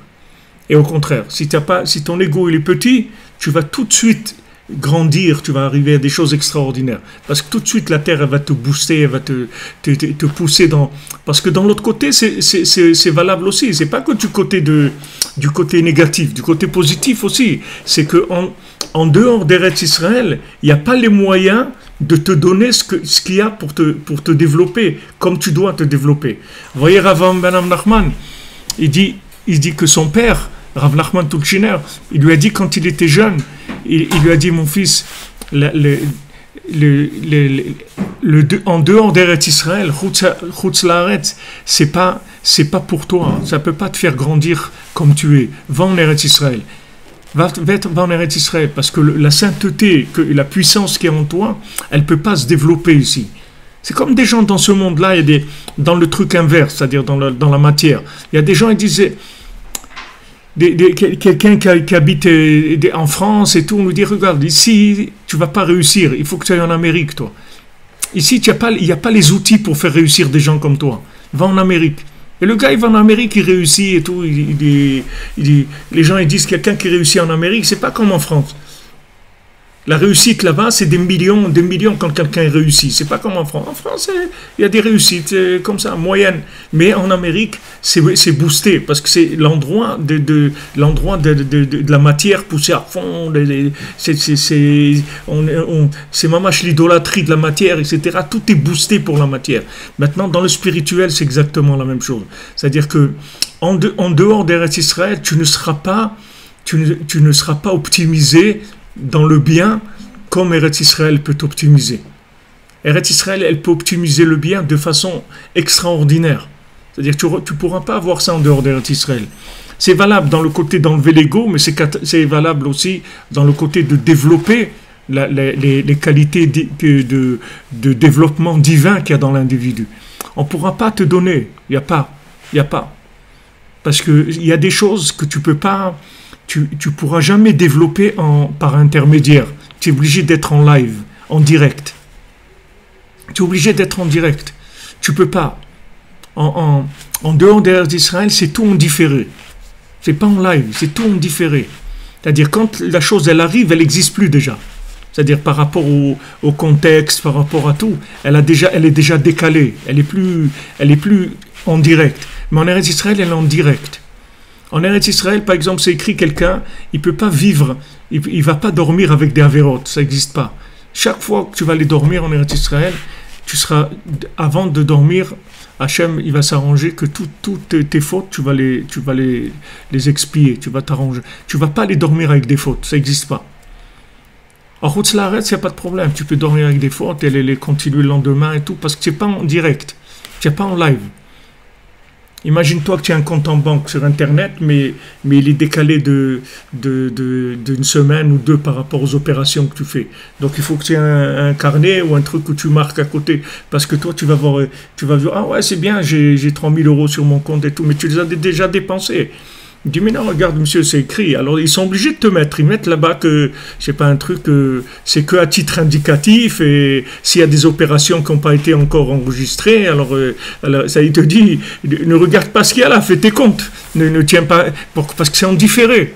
Et au contraire, si ton ego il est petit, tu vas tout de suite grandir, tu vas arriver à des choses extraordinaires. Parce que tout de suite, la terre, elle va te booster, elle va te pousser dans... Parce que dans l'autre côté, c'est valable aussi. C'est pas que du côté négatif, du côté positif aussi. C'est qu'en dehors d'Eretz Israël, il n'y a pas les moyens de te donner ce qu'il y a pour te développer, comme tu dois te développer. Vous voyez, Rav Ben Nachman, il dit que son père, Rav Nachman Tulchiner, il lui a dit quand il était jeune, il lui a dit, mon fils, En dehors d'Eretz Israël, Chutz Laaretz, c'est pas pour toi. Ça peut pas te faire grandir comme tu es. Va en Eretz Israël. Va en Eretz Israël, parce que la sainteté, la puissance qui est en toi, elle peut pas se développer ici. C'est comme des gens dans ce monde-là, dans le truc inverse, c'est-à-dire dans la matière. Il y a des gens qui disaient, quelqu'un qui habite en France et tout, nous dit, regarde, ici, tu vas pas réussir, il faut que tu ailles en Amérique, toi. Ici, il n'y a pas les outils pour faire réussir des gens comme toi. Va en Amérique. Et le gars, il va en Amérique, il réussit et tout. Les gens, ils disent, quelqu'un qui réussit en Amérique, c'est pas comme en France. La réussite là-bas, c'est des millions quand quelqu'un réussit. C'est pas comme en France. En France, il y a des réussites comme ça, moyennes. Mais en Amérique, c'est boosté parce que c'est l'endroit de la matière poussée à fond. C'est mamache l'idolâtrie de la matière, etc. Tout est boosté pour la matière. Maintenant, dans le spirituel, c'est exactement la même chose. C'est-à-dire que en dehors d'Eretz Israël, tu ne seras pas optimisé dans le bien, comme Eretz Israël peut optimiser. Eretz Israël, elle peut optimiser le bien de façon extraordinaire. C'est-à-dire que tu ne pourras pas avoir ça en dehors d'Eretz Israël. C'est valable dans le côté d'enlever l'ego, mais c'est valable aussi dans le côté de développer les qualités de développement divin qu'il y a dans l'individu. On ne pourra pas te donner. Il n'y a pas. Parce qu'il y a des choses que tu ne peux pas... Tu pourras jamais développer par intermédiaire. Tu es obligé d'être en live, en direct. Tu es obligé d'être en direct. Tu peux pas. En dehors d'Israël, c'est tout en différé. C'est pas en live, c'est tout en différé. C'est-à-dire quand la chose elle arrive, elle n'existe plus déjà. C'est-à-dire par rapport au contexte, par rapport à tout, elle est déjà décalée. Elle est plus en direct. Mais en Eretz Israël, elle est en direct. En Eretz Israël, par exemple, c'est écrit quelqu'un, il ne peut pas vivre, il ne va pas dormir avec des avérotes, ça n'existe pas. Chaque fois que tu vas aller dormir en Eretz Israël, avant de dormir, Hachem, il va s'arranger que toutes tes fautes, tu vas les expier, tu vas t'arranger. Tu ne vas pas aller dormir avec des fautes, ça n'existe pas. En Chutz Laaretz, il n'y a pas de problème, tu peux dormir avec des fautes et les continuer le lendemain et tout, parce que tu n'es pas en direct, tu n'es pas en live. Imagine-toi que tu as un compte en banque sur Internet, mais il est décalé d'une semaine ou deux par rapport aux opérations que tu fais. Donc il faut que tu aies un carnet ou un truc où tu marques à côté. Parce que toi, tu vas dire, ah ouais, c'est bien, j'ai 30 000 euros sur mon compte et tout, mais tu les as déjà dépensés. Il dit, mais non, regarde, monsieur, c'est écrit. Alors, ils sont obligés de te mettre. Ils mettent là-bas que, je sais pas, un truc, c'est que à titre indicatif. Et s'il y a des opérations qui n'ont pas été encore enregistrées, alors ça, il te dit, ne regarde pas ce qu'il y a là, fais tes comptes. Ne tiens pas, parce que c'est en différé.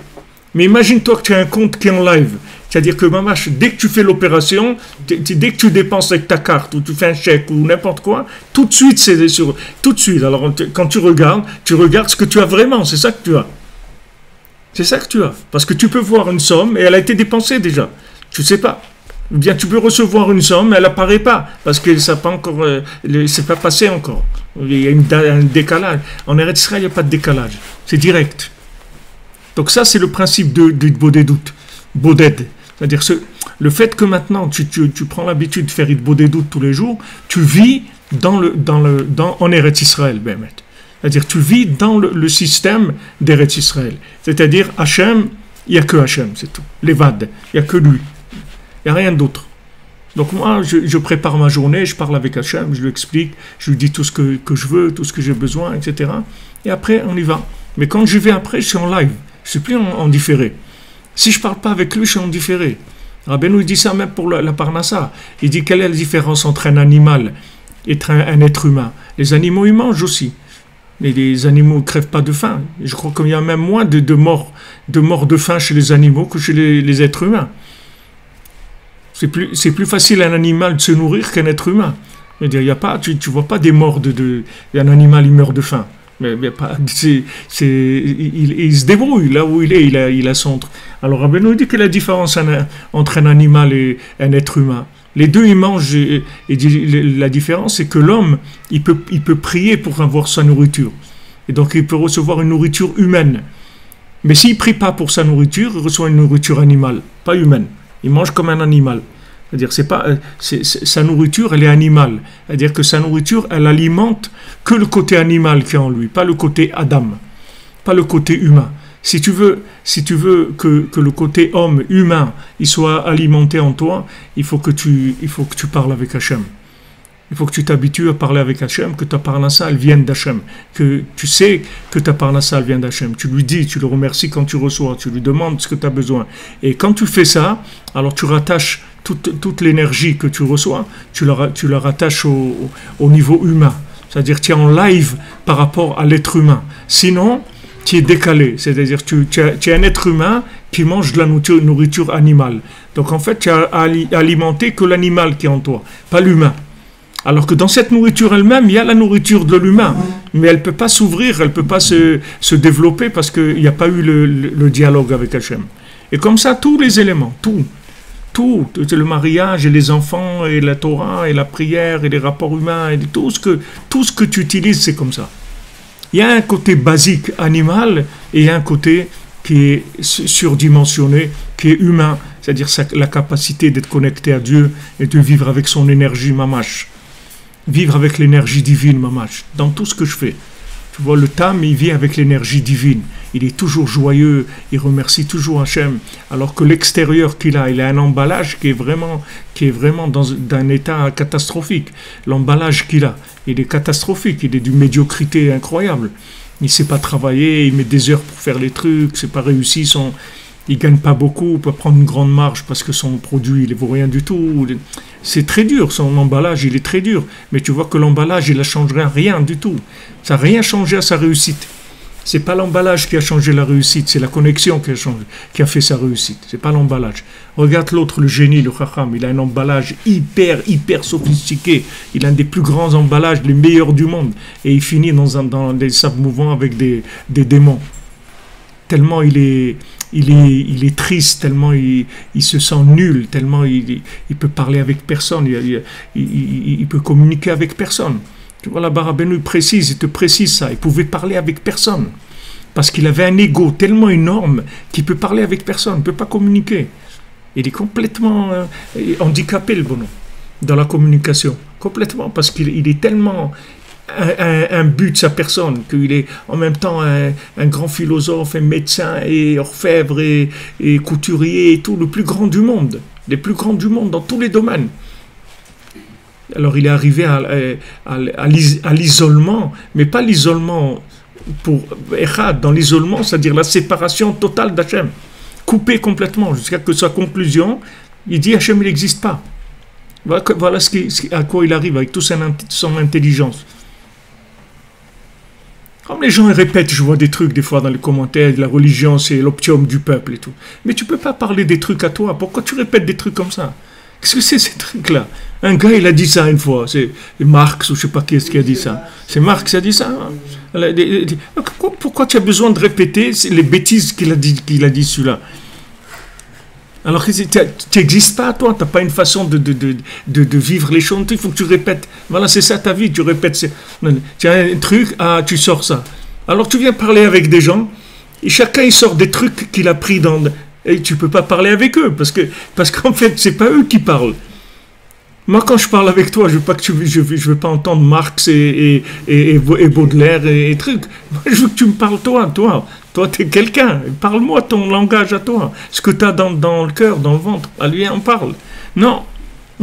Mais imagine-toi que tu as un compte qui est en live. C'est-à-dire que, mamache, dès que tu fais l'opération, dès que tu dépenses avec ta carte, ou tu fais un chèque, ou n'importe quoi, tout de suite, c'est sur. Tout de suite. Alors, quand tu regardes ce que tu as vraiment. C'est ça que tu as. C'est ça que tu as. Parce que tu peux voir une somme et elle a été dépensée déjà. Tu ne sais pas. Ou bien tu peux recevoir une somme, elle n'apparaît pas. Parce que ça n'a pas encore. C'est pas passé encore. Il y a un décalage. En Eretz Israël, il n'y a pas de décalage. C'est direct. Donc ça, c'est le principe du Bodedut. Boded. C'est-à-dire le fait que maintenant tu prends l'habitude de faire Bodedut tous les jours, tu vis en Eretz Israël, Bémet. C'est-à-dire tu vis dans le système d'Eretz Israël. C'est-à-dire Hachem, il n'y a que Hachem, c'est tout. Levad, il n'y a que lui. Il n'y a rien d'autre. Donc moi, je prépare ma journée, je parle avec Hachem, je lui explique, je lui dis tout ce que je veux, tout ce que j'ai besoin, etc. Et après, on y va. Mais quand j'y vais après, je suis en live. Je ne suis plus en différé. Si je ne parle pas avec lui, je suis en différé. Rabbeinu dit ça même pour la Parnassa. Il dit quelle est la différence entre un animal et un être humain. Les animaux, ils mangent aussi. Mais les animaux ne crèvent pas de faim. Je crois qu'il y a même moins de morts de faim chez les animaux que chez les êtres humains. C'est plus facile à un animal de se nourrir qu'un être humain. C'est-à-dire, y a pas, tu ne vois pas des morts un animal, il meurt de faim. Mais pas, il se débrouille là où il est, il a son truc. Alors Rabbeinu dit que la différence entre un animal et un être humain, les deux ils mangent et la différence c'est que l'homme il peut prier pour avoir sa nourriture et donc il peut recevoir une nourriture humaine, mais s'il prie pas pour sa nourriture, il reçoit une nourriture animale, pas humaine. Il mange comme un animal. C'est-à-dire, sa nourriture, elle est animale. C'est-à-dire que sa nourriture, elle alimente que le côté animal qui est en lui, pas le côté Adam, pas le côté humain. Si tu veux que le côté homme, humain, il soit alimenté en toi, il faut que tu parles avec Hachem. Il faut que tu t'habitues à parler avec Hachem, que ta parnassa, elle vienne d'Hachem, que tu sais que ta parnassa, elle vient d'Hachem. Tu lui dis, tu le remercies quand tu reçois, tu lui demandes ce que tu as besoin. Et quand tu fais ça, alors tu rattaches toute l'énergie que tu reçois, tu la rattaches au niveau humain. C'est-à-dire tu es en live par rapport à l'être humain. Sinon, tu es décalé. C'est-à-dire tu es un être humain qui mange de la nourriture animale. Donc en fait, tu as alimenté que l'animal qui est en toi, pas l'humain. Alors que dans cette nourriture elle-même, il y a la nourriture de l'humain, mais elle ne peut pas s'ouvrir, elle ne peut pas se développer parce qu'il n'y a pas eu le dialogue avec Hachem. Et comme ça, tous les éléments, tout, le mariage et les enfants et la Torah et la prière et les rapports humains, et tout ce que tu utilises, c'est comme ça. Il y a un côté basique animal et il y a un côté qui est surdimensionné, qui est humain, c'est-à-dire la capacité d'être connecté à Dieu et de vivre avec son énergie mamash. Vivre avec l'énergie divine, mamash, dans tout ce que je fais. Tu vois, le Tam, il vit avec l'énergie divine. Il est toujours joyeux, il remercie toujours Hachem. Alors que l'extérieur qu'il a, il a un emballage qui est vraiment dans un état catastrophique. L'emballage qu'il a, il est catastrophique, il est d'une médiocrité incroyable. Il ne sait pas travailler, il met des heures pour faire les trucs, c'est pas réussi, il ne gagne pas beaucoup, il peut prendre une grande marge parce que son produit, il ne vaut rien du tout. C'est très dur, son emballage, il est très dur. Mais tu vois que l'emballage, il ne changerait rien du tout. Ça n'a rien changé à sa réussite. Ce n'est pas l'emballage qui a changé la réussite, c'est la connexion qui a fait sa réussite. Ce n'est pas l'emballage. Regarde l'autre, le génie, le chacham, il a un emballage hyper sophistiqué. Il a un des plus grands emballages, les meilleurs du monde. Et il finit dans des sables mouvants avec des démons. Tellement il est triste, tellement il se sent nul, tellement il peut parler avec personne, il peut communiquer avec personne. Tu vois, la Barabénou, il te précise ça, il pouvait parler avec personne, parce qu'il avait un ego tellement énorme qu'il peut parler avec personne, il ne peut pas communiquer. Il est complètement handicapé, le bonhomme, dans la communication, complètement, parce qu'il est tellement... un but de sa personne, qu'il est en même temps un grand philosophe, un médecin et orfèvre et couturier et tout, le plus grand du monde, les plus grands du monde dans tous les domaines. Alors il est arrivé à l'isolement, mais pas l'isolement pour Echad, dans l'isolement, c'est-à-dire la séparation totale d'Hachem, coupé complètement, jusqu'à que sa conclusion, il dit Hachem il n'existe pas. Voilà à quoi il arrive avec toute son intelligence. Comme les gens répètent, je vois des trucs des fois dans les commentaires, la religion c'est l'opium du peuple et tout. Mais tu peux pas parler des trucs à toi, pourquoi tu répètes des trucs comme ça? Qu'est-ce que c'est ces trucs-là? Un gars il a dit ça une fois, c'est Marx ou je sais pas qui est-ce qui a dit ça. C'est Marx qui a dit ça. Pourquoi tu as besoin de répéter les bêtises qu'il a dit celui-là? Alors que tu n'existes pas, toi, tu n'as pas une façon de vivre les choses, il faut que tu répètes. Voilà, c'est ça ta vie, tu répètes. Tu as un truc, tu sors ça. Alors tu viens parler avec des gens, et chacun il sort des trucs qu'il a pris dans... Et tu ne peux pas parler avec eux, parce qu'en fait, ce n'est pas eux qui parlent. Moi, quand je parle avec toi, je veux pas entendre Marx et Baudelaire et trucs. Moi, je veux que tu me parles toi. Toi, tu es quelqu'un. Parle-moi ton langage à toi. Ce que tu as dans le cœur, dans le ventre. À lui, on parle. Non.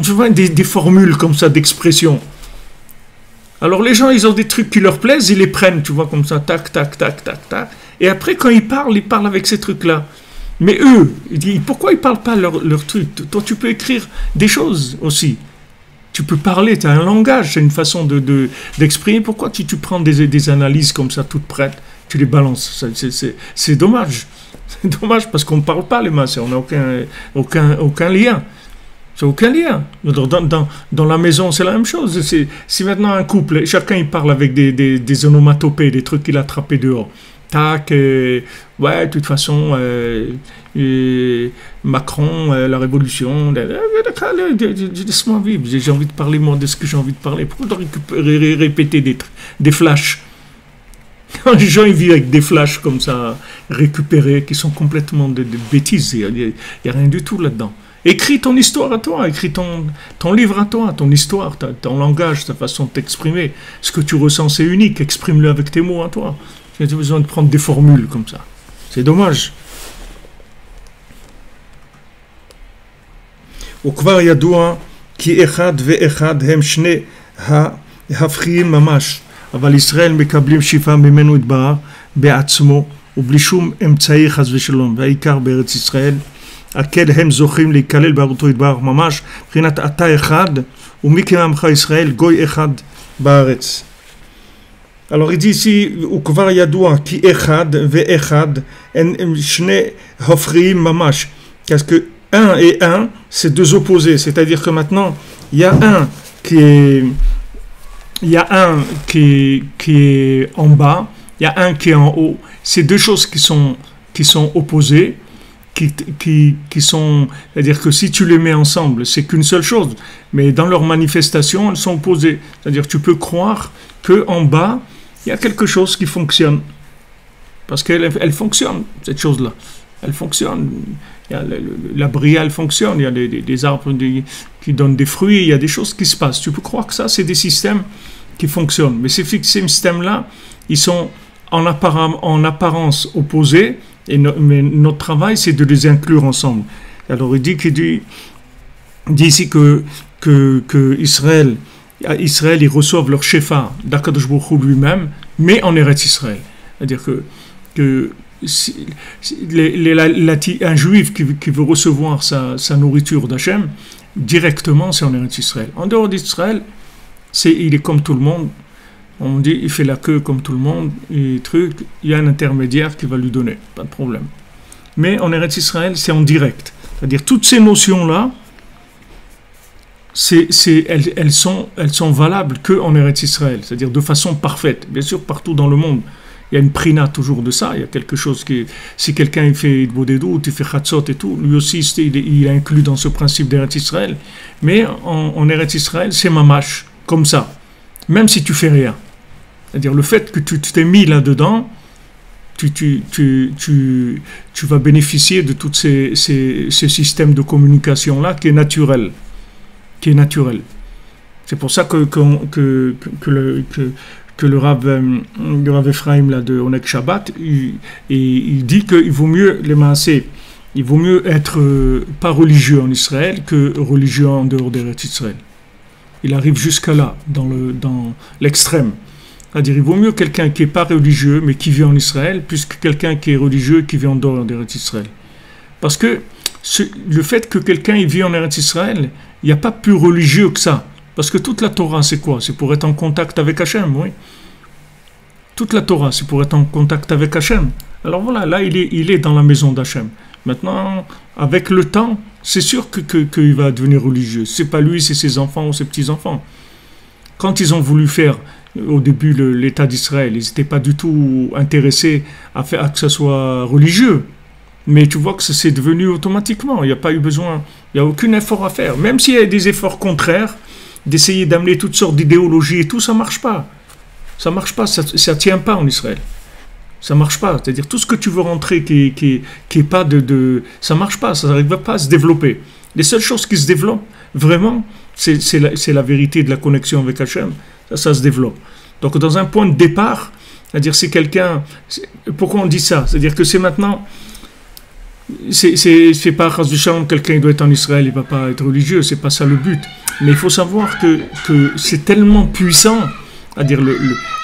Je vois des formules comme ça d'expression. Alors, les gens, ils ont des trucs qui leur plaisent, ils les prennent, tu vois, comme ça. Tac, tac, tac, tac, tac. Et après, quand ils parlent avec ces trucs-là. Mais eux, pourquoi ils ne parlent pas leur truc? Toi, tu peux écrire des choses aussi. Tu peux parler, tu as un langage, c'est une façon d'exprimer. Pourquoi tu prends des analyses comme ça, toutes prêtes, tu les balances? C'est dommage. C'est dommage parce qu'on ne parle pas les masses, on n'a aucun lien. C'est aucun lien. Dans la maison, c'est la même chose. Si maintenant un couple, chacun il parle avec des onomatopées, des trucs qu'il a attrapés dehors. Tac, ouais, de toute façon, Macron, la révolution, laisse-moi vivre, j'ai envie de parler moi de ce que j'ai envie de parler. Pourquoi répéter des flashs? Quand les gens ils vivent avec des flashs comme ça, récupérés, qui sont complètement de bêtises, il n'y a rien du tout là-dedans. Écris ton histoire à toi, écris ton livre à toi, ton histoire, ton langage, ta façon de t'exprimer. Ce que tu ressens, c'est unique, exprime-le avec tes mots à toi. Tu n'as pas besoin de prendre des formules comme ça. C'est dommage. וכבר ידוע כי אחד ואחד הם שני ההפכים ממש, אבל ישראל מקבלים שיפה ממנו יתברך בעצמו ובלי שום אמצעי חס ושלום, והעיקר בארץ ישראל הכד הם זוכים להיכלל בארצו יתברך ממש מבחינת אתה אחד ומי כעמך ישראל גוי אחד בארץ. Alors il dit ici, וכבר ידוע כי אחד ואחד הם שני הפכים ממש, parce que 1 et 1, c'est deux opposés. C'est-à-dire que maintenant, il y a un qui est en bas, il y a un qui est en haut. C'est deux choses qui sont opposées, qui sont... C'est-à-dire que si tu les mets ensemble, c'est qu'une seule chose. Mais dans leur manifestation, elles sont opposées. C'est-à-dire que tu peux croire qu'en bas, il y a quelque chose qui fonctionne. Parce qu'elle fonctionne, cette chose-là. Elle fonctionne. La bria, elle fonctionne. Il y a des arbres qui donnent des fruits. Il y a des choses qui se passent. Tu peux croire que ça, c'est des systèmes qui fonctionnent. Mais ces systèmes-là, ils sont en apparence opposés. Mais notre travail, c'est de les inclure ensemble. Alors, il dit ici que Israël, ils reçoivent leur shefa d'Akadosh Baruch Hu lui-même, mais en Eretz Israël. C'est-à-dire que un juif qui veut recevoir sa nourriture d'Hachem, directement, c'est en Eretz Israël. En dehors d'Israël, il est comme tout le monde. On dit, il fait la queue comme tout le monde, et il y a un intermédiaire qui va lui donner, pas de problème. Mais en Eretz Israël, c'est en direct. C'est-à-dire, toutes ces notions-là, elles sont valables qu'en Eretz Israël, c'est-à-dire de façon parfaite. Bien sûr, partout dans le monde, il y a une prina toujours de ça. Il y a quelque chose qui... Si quelqu'un il fait Bodedut, il fait Chatzot et tout, lui aussi, il est inclus dans ce principe d'Eretz Israël. Mais en Eretz Israël, c'est mamash, comme ça. Même si tu fais rien. C'est-à-dire le fait que tu t'es mis là-dedans, tu vas bénéficier de tous ces systèmes de communication-là qui est naturel. C'est pour ça que le Rav Ephraim là, de Onek Shabbat, il dit qu'il vaut mieux les maasés, il vaut mieux être pas religieux en Israël que religieux en dehors d'Eretz Israël. Il arrive jusqu'à là, dans l'extrême. C'est-à-dire, il vaut mieux quelqu'un qui n'est pas religieux, mais qui vit en Israël, plus que quelqu'un qui est religieux et qui vit en dehors d'Eretz Israël. Parce que le fait que quelqu'un il vit en Eretz Israël, il n'y a pas plus religieux que ça. Parce que toute la Torah, c'est quoi? C'est pour être en contact avec Hachem, oui. Toute la Torah, c'est pour être en contact avec Hachem. Alors voilà, là, il est dans la maison d'Hachem. Maintenant, avec le temps, c'est sûr qu'il va devenir religieux. C'est pas lui, c'est ses enfants ou ses petits-enfants. Quand ils ont voulu faire, au début, l'État d'Israël, ils n'étaient pas du tout intéressés à que ça soit religieux. Mais tu vois que c'est devenu automatiquement. Il n'y a pas eu besoin, il n'y a aucun effort à faire. Même s'il y a des efforts contraires, d'essayer d'amener toutes sortes d'idéologies et tout, ça ne marche pas. Ça ne marche pas, ça ne tient pas en Israël. Ça ne marche pas. C'est-à-dire, tout ce que tu veux rentrer qui est pas ça ne marche pas, ça n'arrive pas à se développer. Les seules choses qui se développent, vraiment, c'est la vérité de la connexion avec Hachem. Ça se développe. Donc, dans un point de départ, c'est-à-dire, c'est quelqu'un... Pourquoi on dit ça? C'est-à-dire que c'est maintenant... C'est pas quelqu'un doit être en Israël, il ne va pas être religieux, c'est pas ça le but. Mais il faut savoir que c'est tellement puissant, c'est-à-dire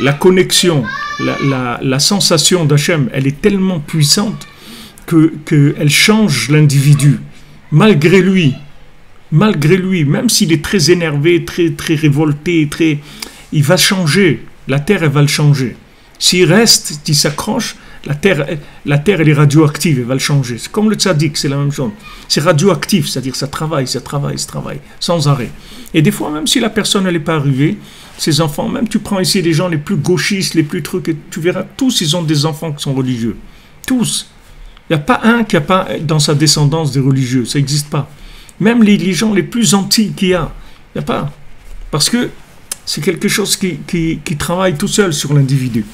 la connexion, la sensation d'Hachem, elle est tellement puissante qu'elle change l'individu, malgré lui, même s'il est très énervé, très, très révolté, il va changer, la terre elle va le changer. S'il reste, s'il s'accroche, la terre elle est radioactive, elle va le changer. C'est comme le tzaddik, c'est la même chose. C'est radioactif, c'est-à-dire ça travaille, sans arrêt. Et des fois, même si la personne n'est pas arrivée, ses enfants, même tu prends ici les gens les plus gauchistes, les plus trucs, et tu verras, tous ils ont des enfants qui sont religieux. Tous. Il n'y a pas un qui n'a pas dans sa descendance des religieux, ça n'existe pas. Même les gens les plus anti qu'il y a, il n'y a pas. Parce que c'est quelque chose qui travaille tout seul sur l'individu.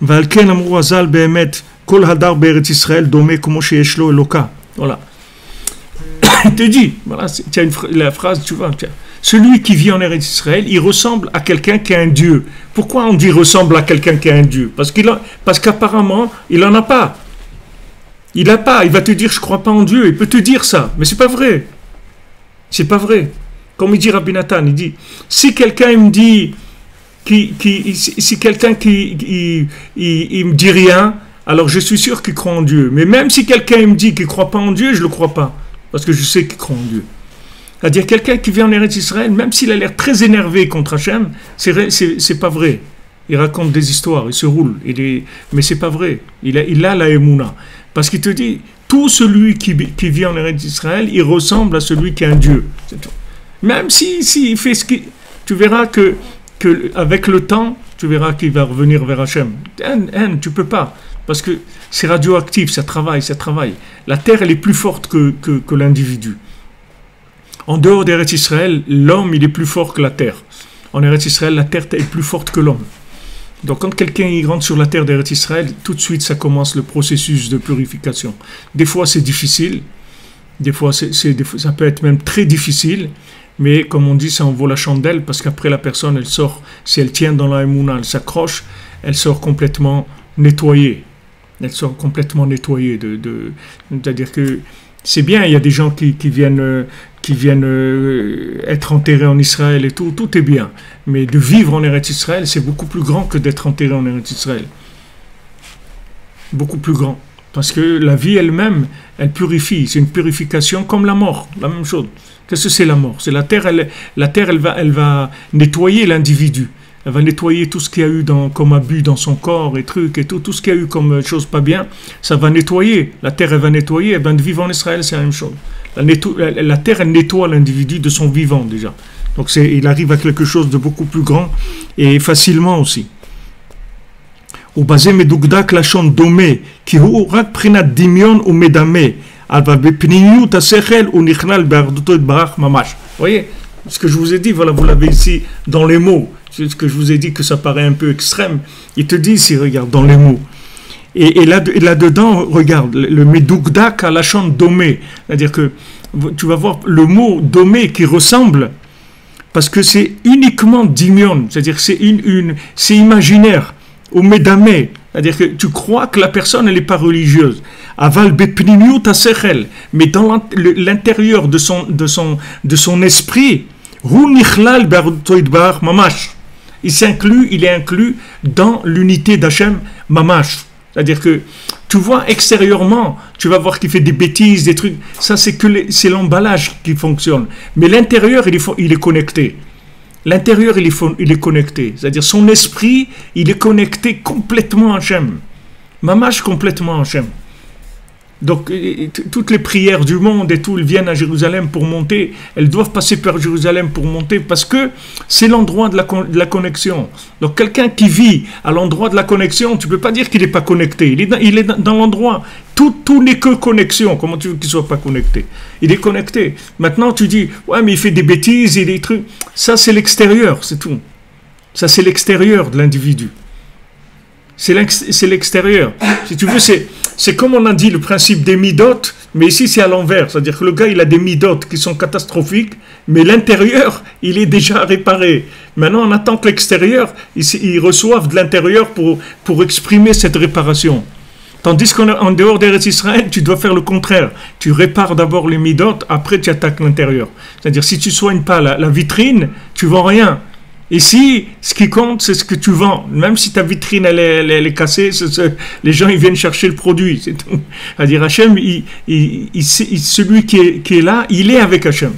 ועל כן אמרו הז"ל באמת כל הדר בארץ ישראל דומה כמו שיש לו אלוקה. Voilà. Il te dit, voilà, tu as la phrase, tu vois, celui qui vit en Eretz Israël, il ressemble à quelqu'un qui a un Dieu. Pourquoi on dit ressemble à quelqu'un qui a un Dieu? Parce qu'apparemment, il n'en a pas. Il n'a pas, il va te dire je ne crois pas en Dieu, il peut te dire ça, mais c'est pas vrai. C'est pas vrai. Comme il dit Rabbi Nathan, il dit, si quelqu'un me dit, si quelqu'un il me dit rien, alors je suis sûr qu'il croit en Dieu. Mais même si quelqu'un me dit qu'il ne croit pas en Dieu, je ne le crois pas. Parce que je sais qu'il croit en Dieu. C'est-à-dire quelqu'un qui vient en Eretz Israël, même s'il a l'air très énervé contre Hachem, c'est pas vrai. Il raconte des histoires, il se roule, mais c'est pas vrai. Il a la Emouna. Parce qu'il te dit, tout celui qui vit en Eretz Israël, il ressemble à celui qui a un Dieu. C'est tout. Même il fait ce qu'il... Tu verras que avec le temps, tu verras qu'il va revenir vers Hachem. Tu peux pas. Parce que c'est radioactif, ça travaille. La terre, elle est plus forte que l'individu. En dehors d'Eretz Israël, l'homme, il est plus fort que la terre. En Eretz Israël, la terre est plus forte que l'homme. Donc quand quelqu'un il rentre sur la terre d'Eretz Israël, tout de suite, ça commence le processus de purification. Des fois, c'est difficile. Des fois, ça peut être même très difficile. Mais comme on dit, ça en vaut la chandelle parce qu'après, la personne, elle sort, si elle tient dans la Emouna, elle s'accroche, elle sort complètement nettoyée. C'est-à-dire que c'est bien, il y a des gens qui viennent être enterrés en Israël et tout est bien. Mais de vivre en Eretz Israël, c'est beaucoup plus grand que d'être enterré en Eretz Israël. Beaucoup plus grand. Parce que la vie elle-même, elle purifie. C'est une purification comme la mort, la même chose. Qu'est-ce que c'est la mort? C'est la terre, elle va nettoyer l'individu. Elle va nettoyer tout ce qu'il y a eu comme abus dans son corps et trucs et tout ce qu'il y a eu comme chose pas bien. Ça va nettoyer. La terre, elle va nettoyer. Elle va vivre en Israël, c'est la même chose. La terre, elle nettoie l'individu de son vivant déjà. Donc il arrive à quelque chose de beaucoup plus grand et facilement aussi. ובזה מדוקדק לשון דומה, כי הוא רק בחינת דמיון ומדמה, אבל בפנימיות השכל הוא נכלל באחדותו יתברך ממש. Vous voyez, ce que je vous ai dit, voilà, vous l'avez ici dans les mots. Ce que je vous ai dit que ça paraît un peu extrême. Il te dit ici, regarde, dans les mots. Et là-dedans, regarde, le medukdak à lashon domé. C'est-à-dire que tu vas voir le mot domé qui ressemble, parce que c'est uniquement dimion, c'est-à-dire que c'est imaginaire, ou medamé. C'est-à-dire que tu crois que la personne, elle n'est pas religieuse. Aval bepnimiut asechel. Mais dans l'intérieur de son esprit, hu nichlal be'arduto yitbarach mamash. Il est inclus dans l'unité d'Hachem mamash. C'est-à-dire que tu vois extérieurement, tu vas voir qu'il fait des bêtises, des trucs. Ça, c'est l'emballage qui fonctionne. Mais l'intérieur, il est connecté. L'intérieur, il est connecté. C'est-à-dire son esprit, il est connecté complètement à Hachem. Mamash complètement à Hachem. Donc, toutes les prières du monde et tout, elles viennent à Jérusalem pour monter. Elles doivent passer par Jérusalem pour monter parce que c'est l'endroit de la connexion. Donc, quelqu'un qui vit à l'endroit de la connexion, tu ne peux pas dire qu'il n'est pas connecté. Il est dans l'endroit. Tout n'est que connexion. Comment tu veux qu'il ne soit pas connecté? Il est connecté. Maintenant, tu dis, ouais, mais il fait des bêtises et des trucs. Ça, c'est l'extérieur, c'est tout. Ça, c'est l'extérieur de l'individu. C'est l'extérieur. Si tu veux, c'est comme on a dit le principe des midotes, mais ici c'est à l'envers. C'est-à-dire que le gars, il a des midotes qui sont catastrophiques, mais l'intérieur, il est déjà réparé. Maintenant, on attend que l'extérieur, il reçoive de l'intérieur pour exprimer cette réparation. Tandis qu'en dehors d'Eretz Israël, tu dois faire le contraire. Tu répares d'abord les midotes, après tu attaques l'intérieur. C'est-à-dire, si tu ne soignes pas la vitrine, tu ne vends rien. Ici, ce qui compte, c'est ce que tu vends. Même si ta vitrine elle est cassée, les gens ils viennent chercher le produit. C'est tout. C'est-à-dire, Hachem, celui qui est là, il est avec Hachem.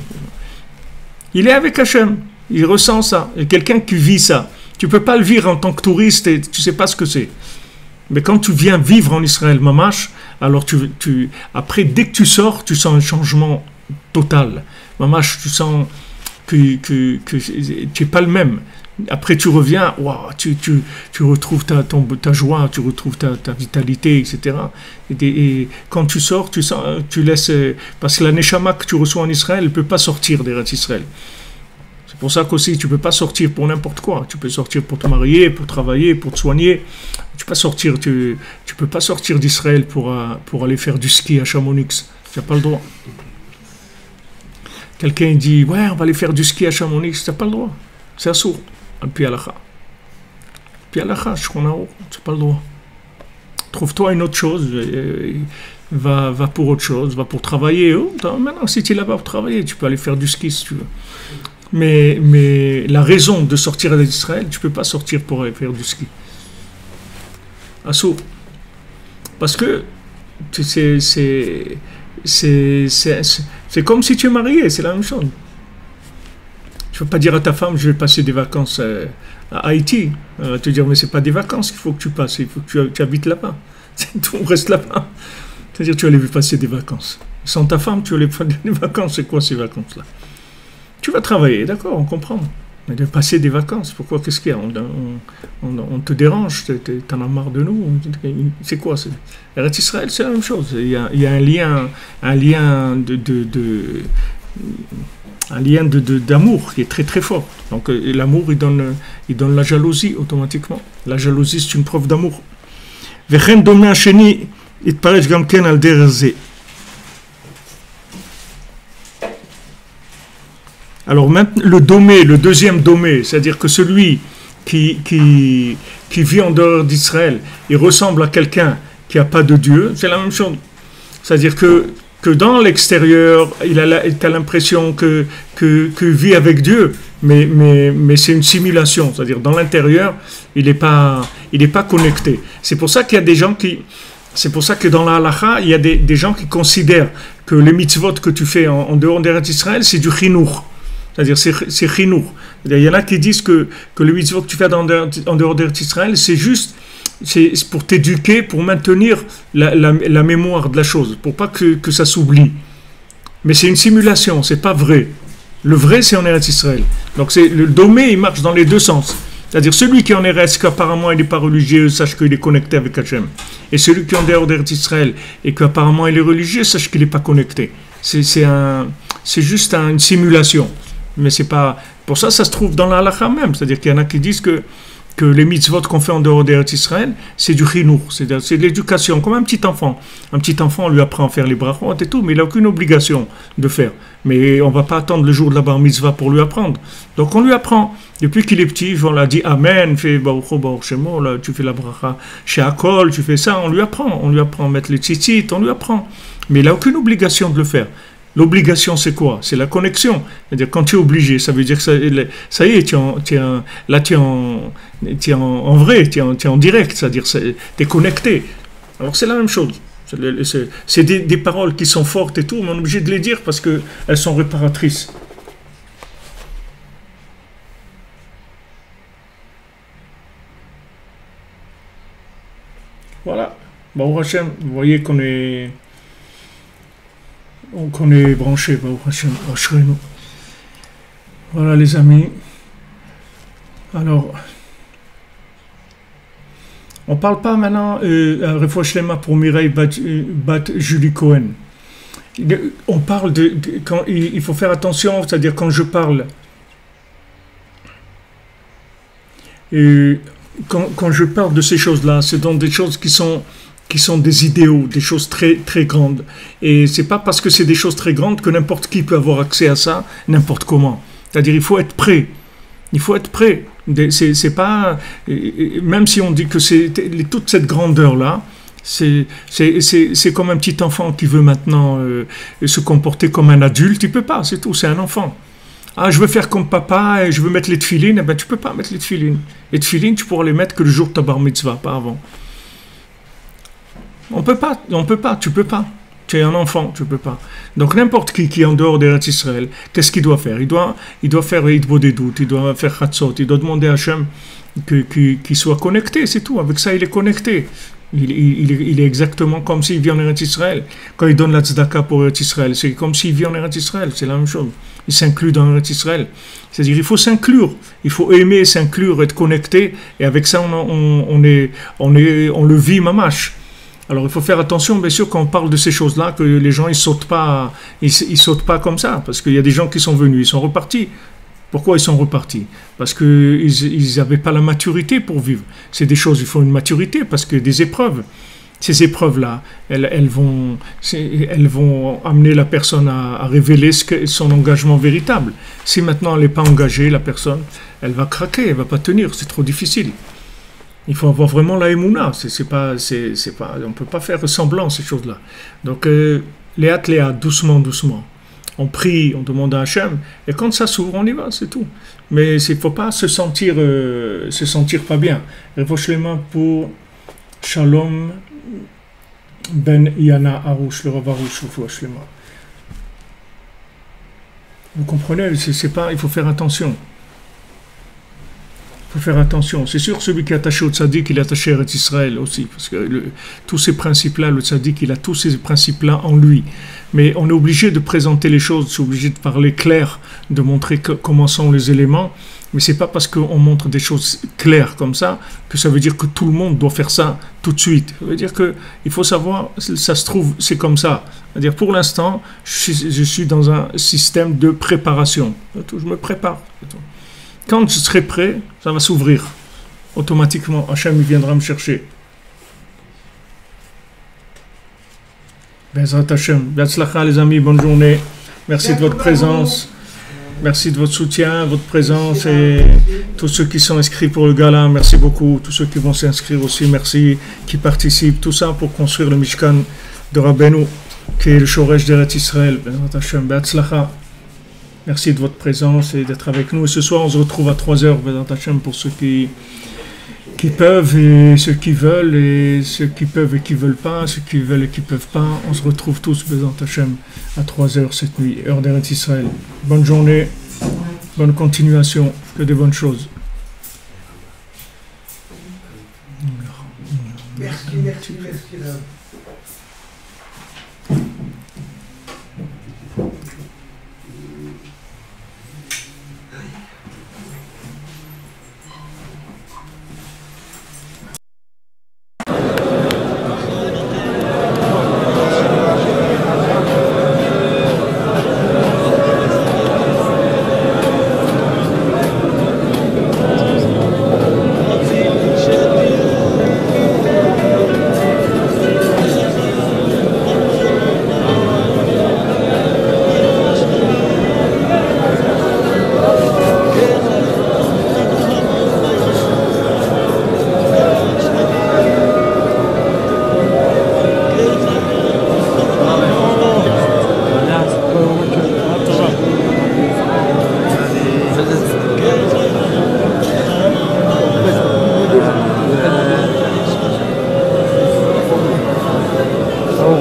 Il est avec Hachem. Il ressent ça. Il y a quelqu'un qui vit ça. Tu ne peux pas le vivre en tant que touriste et tu ne sais pas ce que c'est. Mais quand tu viens vivre en Israël, mamash, alors après, dès que tu sors, tu sens un changement total. Mamash, tu sens que tu n'es pas le même. Après, tu reviens, wow, tu retrouves ta joie, tu retrouves ta vitalité, etc. Et quand tu sors, tu laisses... Parce que la neshama que tu reçois en Israël, elle ne peut pas sortir d'Eretz Israël. C'est pour ça qu'aussi, tu ne peux pas sortir pour n'importe quoi. Tu peux sortir pour te marier, pour travailler, pour te soigner. Tu peux pas sortir d'Israël pour aller faire du ski à Chamonix. Tu n'as pas le droit. Quelqu'un dit, ouais, on va aller faire du ski à Chamonix, tu n'as pas le droit. C'est assourd, al pi halakha. Pi halakha, tu n'as pas le droit. Trouve-toi une autre chose, va pour autre chose, va pour travailler. Maintenant, si tu es là-bas pour travailler, tu peux aller faire du ski si tu veux. Mais la raison de sortir d'Israël, tu ne peux pas sortir pour aller faire du ski. Assourd. Parce que c'est comme si tu es marié, c'est la même chose. Tu ne peux pas dire à ta femme, je vais passer des vacances à Haïti. Elle va te dire, mais ce n'est pas des vacances qu'il faut que tu passes, il faut que tu habites là-bas. On reste là-bas. C'est-à-dire, tu vas aller passer des vacances. Sans ta femme, tu vas aller faire des vacances. C'est quoi ces vacances-là? Tu vas travailler, d'accord, on comprend. Mais de passer des vacances, pourquoi? Qu'est-ce qu'il y a? On te dérange, t'en as marre de nous. C'est quoi? Eretz Israël, c'est la même chose. Il y a un lien d'amour qui est très très fort. Donc l'amour, il donne la jalousie automatiquement. La jalousie, c'est une preuve d'amour. Vechen domé hasheni itparesh gam ken al derech ze. Alors maintenant, le deuxième domé, c'est-à-dire que celui qui vit en dehors d'Israël, il ressemble à quelqu'un qui n'a pas de Dieu, c'est la même chose. C'est-à-dire que dans l'extérieur, il a l'impression que vit avec Dieu, mais c'est une simulation. C'est-à-dire dans l'intérieur, il n'est pas connecté. C'est pour ça qu'il y a des gens c'est pour ça que dans la halakha, il y a des gens qui considèrent que les mitzvot que tu fais en dehors d'Israël, c'est du chinour. C'est-à-dire, c'est chinour. Il y en a qui disent que le mitzvot que tu fais en dehors d'Israël, c'est pour t'éduquer, pour maintenir la mémoire de la chose, pour pas que ça s'oublie. Mais c'est une simulation, c'est pas vrai. Le vrai, c'est en Eretz Israël. Donc, le domé, il marche dans les deux sens. C'est-à-dire, celui qui est en Eretz, qu'apparemment il n'est pas religieux, sache qu'il est connecté avec Hachem. Et celui qui est en dehors d'Eretz Israël, et qu'apparemment il est religieux, sache qu'il n'est pas connecté. C'est juste une simulation. Mais c'est pas... Pour ça, ça se trouve dans la halakha même. C'est-à-dire qu'il y en a qui disent que les mitzvot qu'on fait en dehors d'Eretz Israël, c'est du chinour, c'est de l'éducation, comme un petit enfant. Un petit enfant, on lui apprend à faire les brachot et tout, mais il n'a aucune obligation de faire. Mais on ne va pas attendre le jour de la bar mitzvah pour lui apprendre. Donc on lui apprend. Depuis qu'il est petit, on l'a dit Amen, fais Baruch Baruch Shemo, là, tu fais la bracha chez Akol, tu fais ça, on lui apprend à mettre les tzitzit, on lui apprend. Mais il n'a aucune obligation de le faire. L'obligation, c'est quoi? C'est la connexion. C'est-à-dire, quand tu es obligé, ça veut dire que ça y est, tu es en vrai, tu es en direct, c'est-à-dire tu es connecté. Alors, c'est la même chose. C'est des paroles qui sont fortes et tout, mais on est obligé de les dire parce qu'elles sont réparatrices. Voilà. Baruch Hashem, vous voyez qu'on est branché, voilà les amis. Alors, on ne parle pas maintenant Refoua Shlema pour Mireille Bat Julie Cohen. On parle quand il faut faire attention, c'est-à-dire quand je parle, quand je parle de ces choses-là, c'est dans des choses qui sont des idéaux, des choses très, très grandes. Et c'est pas parce que c'est des choses très grandes que n'importe qui peut avoir accès à ça, n'importe comment. C'est-à-dire, il faut être prêt. Il faut être prêt. C'est pas... Même si on dit que c'est toute cette grandeur-là, c'est comme un petit enfant qui veut maintenant se comporter comme un adulte. Il peut pas, c'est tout, c'est un enfant. Ah, je veux faire comme papa et je veux mettre les tefilines. Eh ben, tu peux pas mettre les tefilines. Les tefilines, tu pourras les mettre que le jour de ta bar mitzvah, pas avant. On peut pas, tu peux pas. Tu es un enfant, tu peux pas. Donc n'importe qui est en dehors d'Eretz Israël, qu'est-ce qu'il doit faire? Il doit faire Hitbodedut, il doit faire Chatzot, il doit demander à Hachem qu'il soit connecté, c'est tout. Avec ça, il est connecté. Il est exactement comme s'il vit en Eretz Israël. Quand il donne la tzedaka pour Eretz Israël, c'est comme s'il vit en Eretz Israël, c'est la même chose. Il s'inclut dans Eretz Israël. C'est-à-dire il faut s'inclure, il faut aimer, s'inclure, être connecté, et avec ça, on le vit mamash. Alors il faut faire attention, bien sûr, quand on parle de ces choses-là, que les gens ils sautent pas comme ça, parce qu'il y a des gens qui sont venus, ils sont repartis. Pourquoi ils sont repartis? Parce qu'ils n'avaient pas la maturité pour vivre. C'est des choses, il faut une maturité, parce que des épreuves. ces épreuves-là, elles vont amener la personne à révéler son engagement véritable. Si maintenant elle n'est pas engagée, la personne, elle va craquer, elle ne va pas tenir, c'est trop difficile. Il faut avoir vraiment la émouna, on ne peut pas faire semblant ces choses-là. Donc, léa, doucement, doucement. On prie, on demande à Hachem, et quand ça s'ouvre, on y va, c'est tout. Mais il ne faut pas se sentir pas bien. Revoche les mains pour Shalom Ben Yana Arouche, le Rav Arouche, revoche les mains. Vous comprenez, il faut faire attention. Il faut faire attention. C'est sûr, celui qui est attaché au tzaddik, il est attaché à Israël aussi. Parce que tous ces principes-là, le tzaddik, il a tous ces principes-là en lui. Mais on est obligé de présenter les choses, c'est obligé de parler clair, de montrer comment sont les éléments. Mais c'est pas parce qu'on montre des choses claires comme ça que ça veut dire que tout le monde doit faire ça tout de suite. Ça veut dire qu'il faut savoir, ça se trouve, c'est comme ça. C'est-à-dire pour l'instant, je suis dans un système de préparation. Je me prépare. Quand je serai prêt, ça va s'ouvrir. Automatiquement, Hachem viendra me chercher. Bezrat Hachem. Be'atzlacha les amis, bonne journée. Merci de votre présence. Merci de votre soutien, votre présence et tous ceux qui sont inscrits pour le gala, merci beaucoup. Tous ceux qui vont s'inscrire aussi, merci, qui participent. Tout ça pour construire le Mishkan de Rabbeinu, qui est le Shoresh d'Eretz Israël. Bezrat Hachem. Be'atzlacha. Merci de votre présence et d'être avec nous. Et ce soir, on se retrouve à 3h, Bezrat Hachem, pour ceux qui peuvent et ceux qui veulent, et ceux qui peuvent et qui veulent pas, ceux qui veulent et qui peuvent pas. On se retrouve tous, Bezrat Hachem, à 3h cette nuit, heure d'Eretz Israël. Bonne journée, bonne continuation, que de bonnes choses. Merci.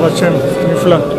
Hachem, נפלא.